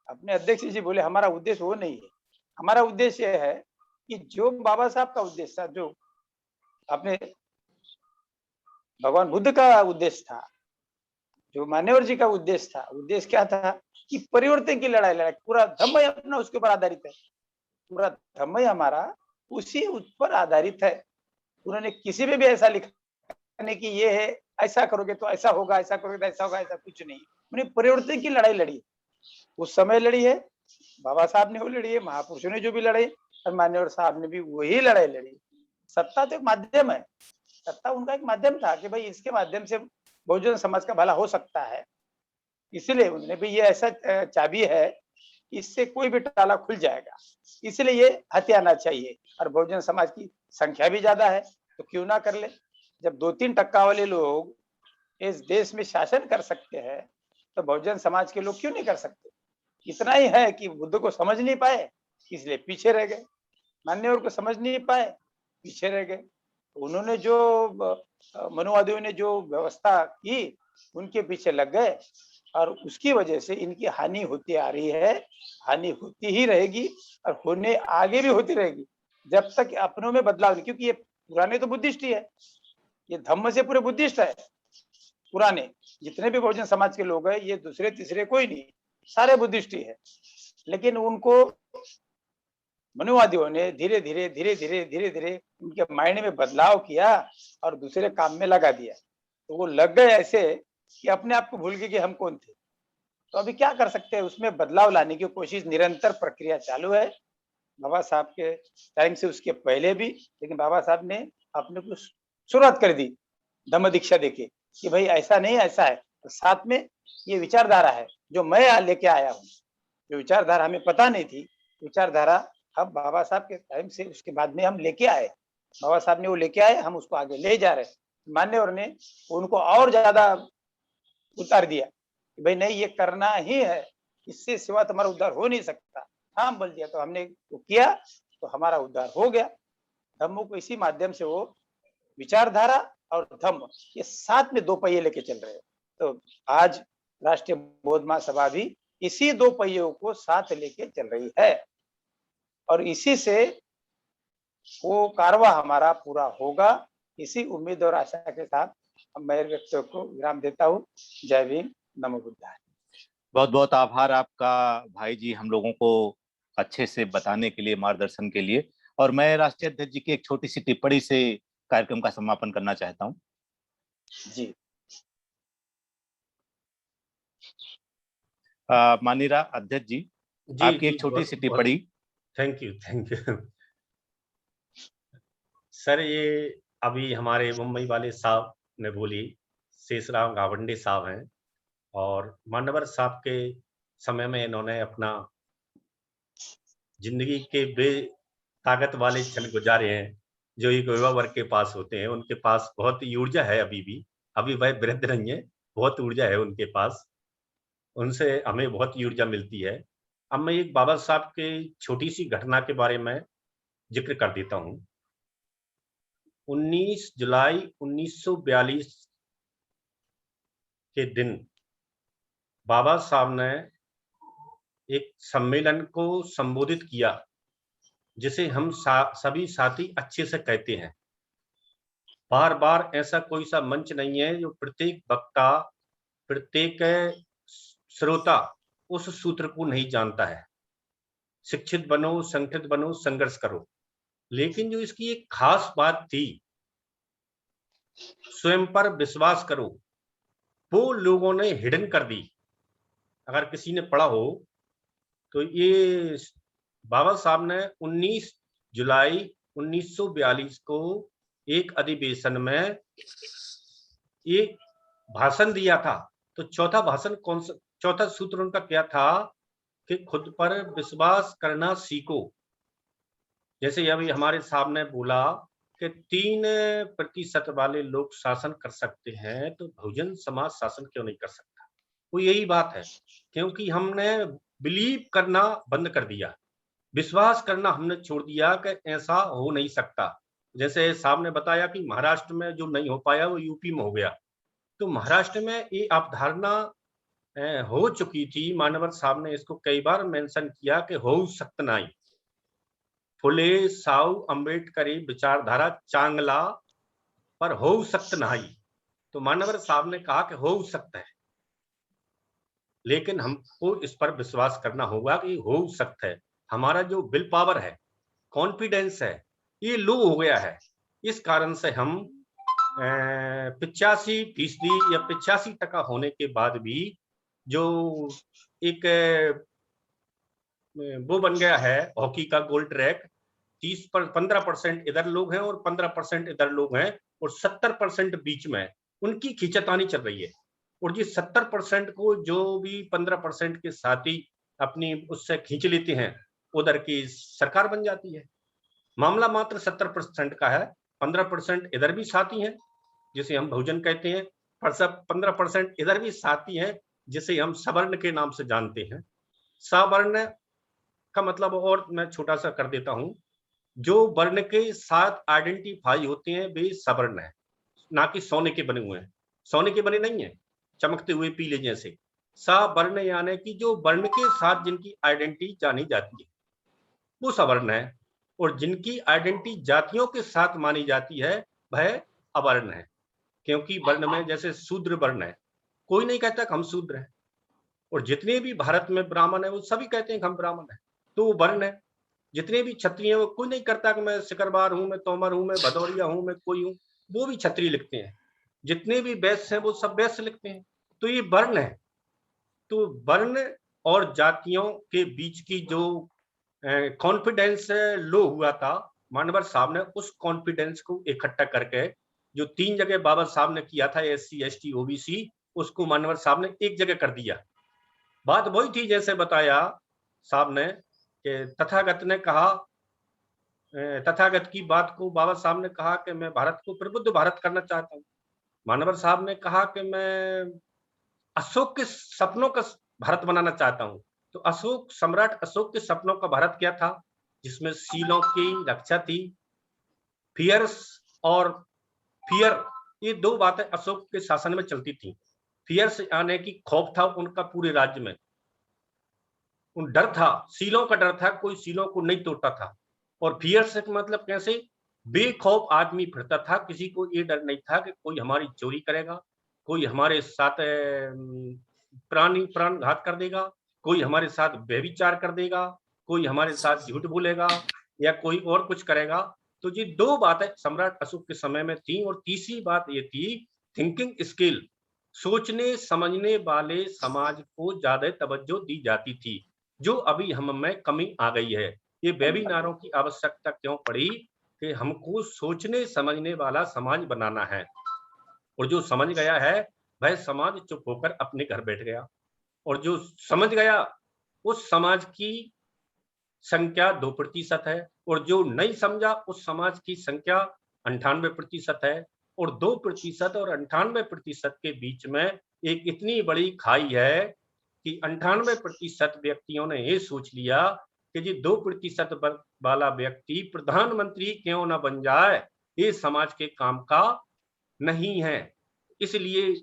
अपने अध्यक्ष जी बोले हमारा उद्देश्य वो नहीं है। हमारा उद्देश्य है कि जो बाबा साहब का उद्देश्य था, जो अपने भगवान बुद्ध का उद्देश्य था, जो मान्यवर जी का उद्देश्य था, उद्देश्य क्या था कि परिवर्तन की लड़ाई, पूरा धम्म अपना उसके ऊपर आधारित है, पूरा धम्म हमारा उसी पर आधारित है। उन्होंने किसी में भी ऐसा लिखा नहीं कि ये है, ऐसा करोगे तो ऐसा होगा, ऐसा करोगे तो ऐसा होगा, ऐसा कुछ नहीं। उन्हें परिवर्तन की लड़ाई लड़ी, उस समय लड़ी है, बाबा साहब ने वो लड़ी है, महापुरुषों ने जो भी लड़ाई, और मान्यवर साहब ने भी वही लड़ाई लड़ी। सत्ता तो एक माध्यम है, सत्ता उनका एक माध्यम था कि भाई इसके माध्यम से बहुजन समाज का भला हो सकता है, इसलिए उन्होंने भी ये ऐसा चाबी है, इससे कोई भी ताला खुल जाएगा, इसलिए ये हथियाना चाहिए। और बहुजन समाज की संख्या भी ज्यादा है, तो क्यों ना कर ले। जब 2-3% वाले लोग इस देश में शासन कर सकते हैं, तो बहुजन समाज के लोग क्यों नहीं कर सकते। इतना ही है कि बुद्ध को समझ नहीं पाए, इसलिए पीछे रह गए, मान्यवर को समझ नहीं पाए, पीछे रह गए। उन्होंने जो मनुवादियों ने जो व्यवस्था की, उनके पीछे लग गए, और उसकी वजह से इनकी हानि होती आ रही है, हानि होती ही रहेगी, और होने आगे भी होती रहेगी जब तक अपनों में बदलाव नहीं। क्योंकि ये पुराने तो बुद्धिस्ट ही है, ये धम्म से पूरे बुद्धिस्ट है, पुराने जितने भी बहुजन समाज के लोग हैं, ये दूसरे तीसरे कोई नहीं, सारे बुद्धिस्ट ही है। लेकिन उनको मनुवादियों ने धीरे धीरे उनके माइंड में बदलाव किया और दूसरे काम में लगा दिया, तो वो लग गए ऐसे कि अपने आप को भूल गए कि हम कौन थे। तो अभी क्या कर सकते हैं, उसमें बदलाव लाने की कोशिश, निरंतर प्रक्रिया चालू है, बाबा साहब के टाइम से, उसके पहले भी। लेकिन बाबा साहब ने अपने को शुरुआत कर दी धम्म दीक्षा देके कि भाई ऐसा नहीं, ऐसा है। तो साथ में ये विचारधारा है जो मैं लेके आया हूँ, जो विचारधारा हमें पता नहीं थी, विचारधारा हम बाबा साहब के टाइम से, उसके बाद में हम लेके आए, बाबा साहब ने वो लेके आए, हम उसको आगे ले जा रहे। मान्यवर ने उनको और ज्यादा उतार दिया कि भाई नहीं, ये करना ही है, इससे सिवा तुम्हारा उद्धार हो नहीं सकता। हाँ बोल दिया, तो हमने वो किया, तो हमारा उद्धार हो गया। धम्मों को इसी माध्यम से, वो विचारधारा और धम्म, ये साथ में 2 पहिए लेके चल रहे हैं। तो आज राष्ट्रीय बौद्ध महासभा भी इसी 2 पहियों को साथ लेके चल रही है। और इसी से वो कारवा हमारा पूरा होगा। इसी उम्मीद और आशा के साथ मैं व्यक्तियों को विराम देता हूँ। जय भीम, नमो बुद्धाय। बहुत बहुत आभार आपका भाई जी, हम लोगों को अच्छे से बताने के लिए, मार्गदर्शन के लिए। और मैं राष्ट्रीय अध्यक्ष जी की एक छोटी सी टिप्पणी से कार्यक्रम का समापन करना चाहता हूँ। जी माननीय अध्यक्ष जी, जी आपकी जी, एक छोटी सी टिप्पणी। Thank you sir. ये अभी हमारे मुंबई वाले साहब ने बोली, शेषराव गावंडे साहब हैं, और मानवर साहब के समय में इन्होंने अपना जिंदगी के ताकत वाले क्षण गुजारे हैं, जो एक युवा वर्ग के पास होते हैं। उनके पास बहुत ही ऊर्जा है अभी भी, अभी वह वृद्ध नहीं है, बहुत ऊर्जा है उनके पास, उनसे हमें बहुत ऊर्जा मिलती है। अब मैं एक बाबा साहब के छोटी सी घटना के बारे में जिक्र कर देता हूँ। 19 जुलाई 1942 के दिन बाबा साहब ने एक सम्मेलन को संबोधित किया, जिसे हम सभी साथी अच्छे से कहते हैं। बार बार ऐसा कोई सा मंच नहीं है जो प्रत्येक वक्ता, प्रत्येक श्रोता उस सूत्र को नहीं जानता है। शिक्षित बनो, संगठित बनो, संघर्ष करो। लेकिन जो इसकी एक खास बात थी, स्वयं पर विश्वास करो, वो लोगों ने हिडन कर दी। अगर किसी ने पढ़ा हो तो ये बाबा साहब ने 19 जुलाई 1942 को एक अधिवेशन में एक भाषण दिया था। तो चौथा भाषण कौन सा, चौथा सूत्र उनका क्या था कि खुद पर विश्वास करना सीखो। जैसे अभी हमारे साहब ने बोला कि 3% वाले लोग शासन कर सकते हैं, तो बहुजन समाज शासन क्यों नहीं कर सकता? वो यही बात है, क्योंकि हमने बिलीव करना बंद कर दिया, विश्वास करना हमने छोड़ दिया कि ऐसा हो नहीं सकता। जैसे साहब ने बताया कि महाराष्ट्र में जो नहीं हो पाया वो यूपी में हो गया, तो महाराष्ट्र में ये अवधारणा हो चुकी थी। मानवर साहब ने इसको कई बार मेंशन किया कि हो सकत नहीं, फुले साऊ अंबेडकरी विचारधारा चांगला पर हो सकत नहीं। तो मानवर साहब ने कहा कि हो सकता है, लेकिन हमको इस पर विश्वास करना होगा कि हो सकता है। हमारा जो विल पावर है, कॉन्फिडेंस है, ये लो हो गया है। इस कारण से हम 85% या 85% होने के बाद भी जो एक वो बन गया है हॉकी का गोल ट्रैक, 15% इधर लोग हैं और 15% इधर लोग हैं, और 70% बीच में उनकी खींचतानी चल रही है। और ये 70% को जो भी 15% के साथी अपनी उससे खींच लेते हैं, उधर की सरकार बन जाती है। मामला मात्र 70% का है। 15% इधर भी साथी हैं, जिसे हम बहुजन कहते हैं, पर सब 15% इधर भी साथी हैं, जिसे हम सवर्ण के नाम से जानते हैं। सवर्ण का मतलब और मैं छोटा सा कर देता हूं, जो वर्ण के साथ आइडेंटिफाई होते हैं वे सवर्ण है, ना कि सोने के बने हुए हैं। सोने के बने नहीं है, चमकते हुए पीले जैसे। सवर्ण यानी कि जो वर्ण के साथ जिनकी आइडेंटिटी जानी जाती है वो सवर्ण है, और जिनकी आइडेंटिटी जातियों के साथ मानी जाती है वह अवर्ण है। क्योंकि वर्ण में जैसे शूद्र वर्ण है, कोई नहीं कहता कि हम शूद्र हैं, और जितने भी भारत में ब्राह्मण है वो सभी कहते हैं कि हम ब्राह्मण हैं, तो वो वर्ण है। जितने भी क्षत्रिय हैं वो कोई नहीं करता कि मैं सिकरबार हूं, मैं तोमर हूं, मैं भदौरिया हूं, मैं कोई हूं, वो भी क्षत्रिय लिखते हैं। जितने भी वैश्य हैं वो सब वैश्य लिखते हैं। तो ये वर्ण है। तो वर्ण और जातियों के बीच की जो कॉन्फिडेंस लो हुआ था, मानवर साहब ने उस कॉन्फिडेंस को इकट्ठा करके जो 3 जगह बाबा साहब ने किया था, SC ST OBC, उसको मानवर साहब ने एक जगह कर दिया। बात वही थी जैसे बताया साहब ने कि तथागत ने कहा, तथागत की बात को बाबा साहब ने कहा कि मैं भारत को प्रबुद्ध भारत करना चाहता हूँ। मानवर साहब ने कहा कि मैं अशोक के सपनों का भारत बनाना चाहता हूँ। तो अशोक, सम्राट अशोक के सपनों का भारत क्या था? जिसमें सीलों की रक्षा थी, फियर्स और फियर, ये 2 बातें अशोक के शासन में चलती थी। फियर्स यानी कि खौफ था उनका पूरे राज्य में, उन डर था, सीलों का डर था, कोई सीलों को नहीं तोड़ता था। और फियर से मतलब कैसे, बेखौफ आदमी फिरता था, किसी को ये डर नहीं था कि कोई हमारी चोरी करेगा, कोई हमारे साथ प्राण घात कर देगा, कोई हमारे साथ व्यभिचार कर देगा, कोई हमारे साथ झूठ बोलेगा या कोई और कुछ करेगा। तो ये दो बातें सम्राट अशोक के समय में थी। और तीसरी बात ये थी थिंकिंग स्किल, सोचने समझने वाले समाज को ज्यादा तवज्जो दी जाती थी, जो अभी हम में कमी आ गई है। ये वेबिनारों की आवश्यकता क्यों पड़ी कि हमको सोचने समझने वाला समाज बनाना है, और जो समझ गया है वह समाज चुप होकर अपने घर बैठ गया, और जो समझ गया उस समाज की संख्या 2% है, और जो नहीं समझा उस समाज की संख्या 98% है। और 2% और 98% के बीच में एक इतनी बड़ी खाई है कि 98% व्यक्तियों ने ये सोच लिया कि जी 2% वाला व्यक्ति प्रधानमंत्री क्यों ना बन जाए, ये समाज के काम का नहीं है। इसलिए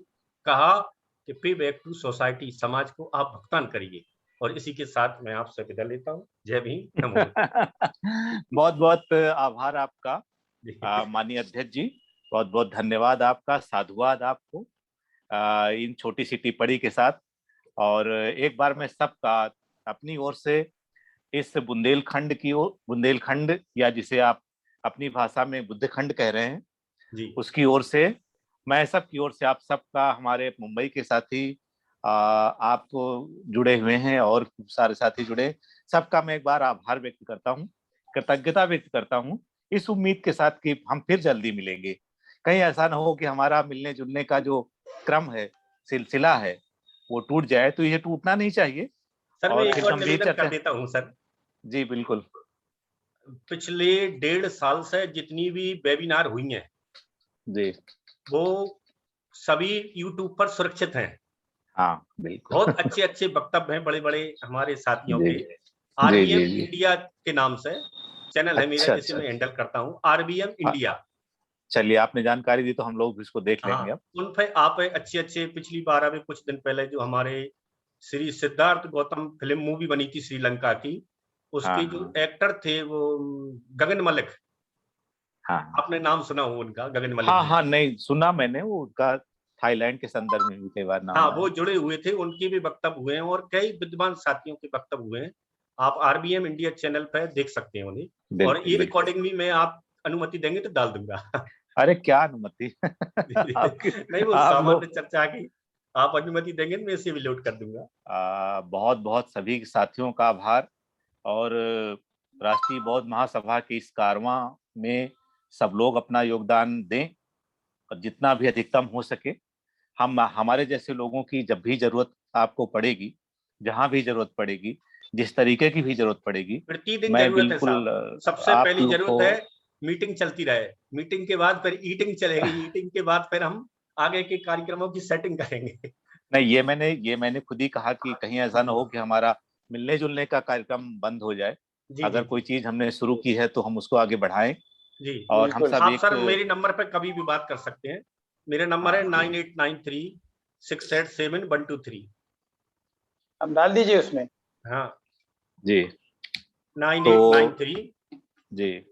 कहा कि पे बैक टू सोसाइटी, समाज को आप भुगतान करिए। और इसी के साथ मैं आपसे विदा लेता हूँ। जय भीम, नमो। बहुत बहुत आभार आपका माननीय अध्यक्ष जी, बहुत बहुत धन्यवाद आपका, साधुवाद आपको इन छोटी सी टिप्पणी के साथ। और एक बार मैं सबका अपनी ओर से इस बुंदेलखंड की ओर, बुंदेलखंड या जिसे आप अपनी भाषा में बुद्धखंड कह रहे हैं जी, उसकी ओर से, मैं सबकी ओर से आप सबका, हमारे मुंबई के साथी आप जुड़े हुए हैं और खूब सारे साथी जुड़े, सबका मैं एक बार आभार व्यक्त करता हूँ, कृतज्ञता व्यक्त करता हूँ, इस उम्मीद के साथ कि हम फिर जल्दी मिलेंगे। कहीं ऐसा ना हो कि हमारा मिलने जुलने का जो क्रम है, सिलसिला है, वो टूट जाए, तो ये टूटना नहीं चाहिए। सर मैं और एक फिर और गंभीर निवेदन कर चर्चा। देता हूँ सर। जी बिल्कुल। पिछले 1.5 साल से जितनी भी वेबिनार हुई हैं जी वो सभी यूट्यूब पर सुरक्षित हैं। हाँ बिल्कुल। बहुत अच्छे अच्छे वक्तव्य हैं बड़े बड़े हमारे साथियों जी के। जी आरबीएम जी जी। इंडिया के नाम से चैनल है मेरा, अच्छा जिसे अच्छा। मैं हैंडल करता हूँ, आरबीएम इंडिया। चलिए, आपने जानकारी दी तो हम लोग भी इसको देख लेंगे हाँ, अब। उन पे आप अच्छे अच्छे, पिछली बार अभी कुछ दिन पहले जो हमारे श्री सिद्धार्थ गौतम फिल्म मूवी बनी थी श्रीलंका की, हाँ उसके जो हाँ एक्टर थे वो गगन मलिक, हाँ आपने नाम सुना हो उनका, गगन मलिक हाँ जी। हाँ, नहीं सुना मैंने, वो उनका थाईलैंड के संदर्भ में भी कई बार हाँ, नाम आया वो है। जुड़े हुए थे, उनके भी वक्तव्य हुए हैं और कई विद्वान साथियों के वक्तव्य हुए हैं। आप आरबीएम इंडिया चैनल पर देख सकते हैं उन्हें। और बिल्कुल ये बिल्कुल। रिकॉर्डिंग भी मैं, आप अनुमति देंगे तो डाल दूंगा। अरे क्या अनुमति। आपकी, नहीं, वो आप सामान्य लोग चर्चा की, आप अनुमति देंगे तो मैं इसे भी लोड कर दूंगा। बहुत बहुत सभी साथियों का आभार। और राष्ट्रीय बौद्ध महासभा की इस कारवां में सब लोग अपना योगदान दें, और जितना भी अधिकतम हो सके। हम हमारे जैसे लोगों की जब भी जरूरत आपको पड़ेगी, जहां भी जरूरत पड़ेगी, जिस तरीके की भी जरूरत पड़ेगी, प्रतिदिन मैं जरूरत है बिल्कुल साहब। सबसे आप पहली लोग जरूरत को। है मीटिंग चलती रहे, मीटिंग के बाद फिर ईटिंग चलेगी, ईटिंग के बाद फिर हम आगे के कार्यक्रमों की सेटिंग करेंगे। नहीं, ये मैंने खुद ही कहा कि कहीं ऐसा ना हो कि हमारा मिलने जुलने का कार्यक्रम बंद हो जाए। जी जी अगर कोई जी चीज हमने शुरू की है तो हम उसको आगे बढ़ाएं। जी। और हम बिल्कुल। सब आप एक। सर मेरे नंबर पर कभी भी बात कर सकते हैं। मेरा नंबर हाँ है 9893687123। हम डाल दीजिए उसमें। हाँ, जी। नाइन तो एट नाइन थ्री जी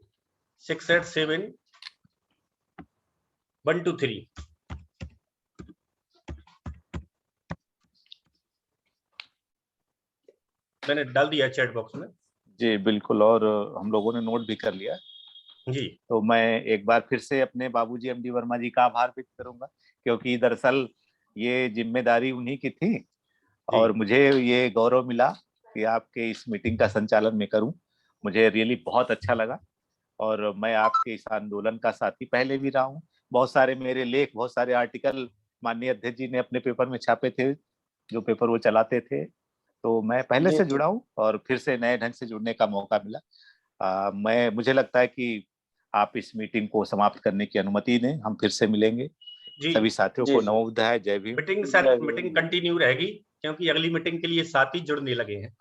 687-123। मैंने डाल दिया चैट बॉक्स में। जी बिल्कुल, और हम लोगों ने नोट भी कर लिया। जी तो मैं एक बार फिर से अपने बाबूजी एमडी वर्मा जी का आभार व्यक्त करूंगा, क्योंकि दरअसल ये जिम्मेदारी उन्हीं की थी, जी और मुझे ये गौरव मिला कि आपके इस मीटिंग का संचालन मैं करूं। मुझे रियली बहुत अच्छा लगा। और मैं आपके इस आंदोलन का साथी पहले भी रहा हूं। बहुत सारे मेरे लेख, बहुत सारे आर्टिकल माननीय अध्यक्ष जी ने अपने पेपर में छापे थे, जो पेपर वो चलाते थे। तो मैं पहले जी से जी। जुड़ा हूं और फिर से नए ढंग से जुड़ने का मौका मिला। मुझे लगता है कि आप इस मीटिंग को समाप्त करने की अनुमति दें, हम फिर से मिलेंगे। जी। सभी साथियों जी को जी। नमो बुद्धाय, जय भीम। मीटिंग सर, जय मीटिंग भीम। कंटिन्यू रहेगी, क्योंकि अगली मीटिंग के लिए साथी जुड़ने लगे हैं।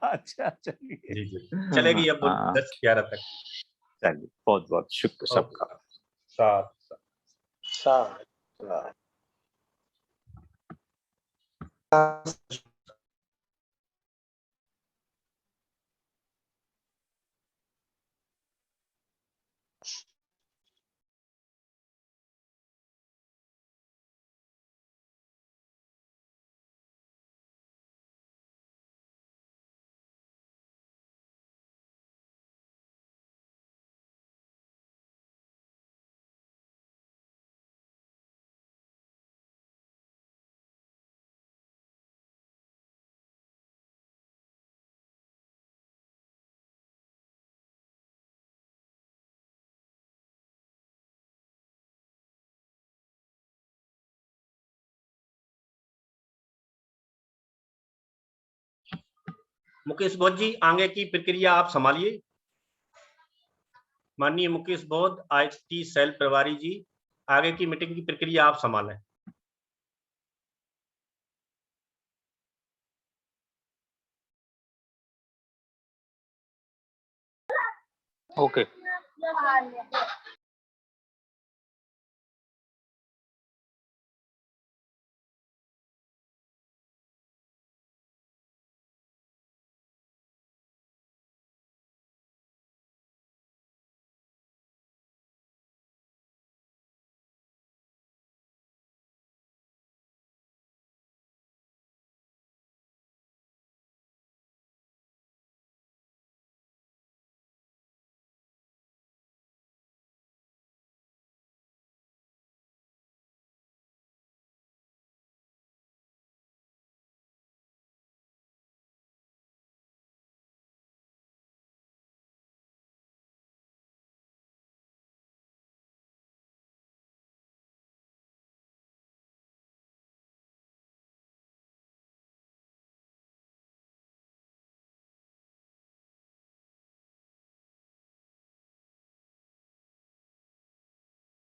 अच्छा चलिए। जी जी, चलेगी अब हाँ 10-11 तक। चलिए, बहुत बहुत शुक्र ओके सबका। सर, साथ साथ। मुकेश बौद्ध जी, आगे की प्रक्रिया आप संभालिए। माननीय मुकेश बौद्ध, IT सेल प्रभारी जी, आगे की मीटिंग की प्रक्रिया आप संभालें। ओके।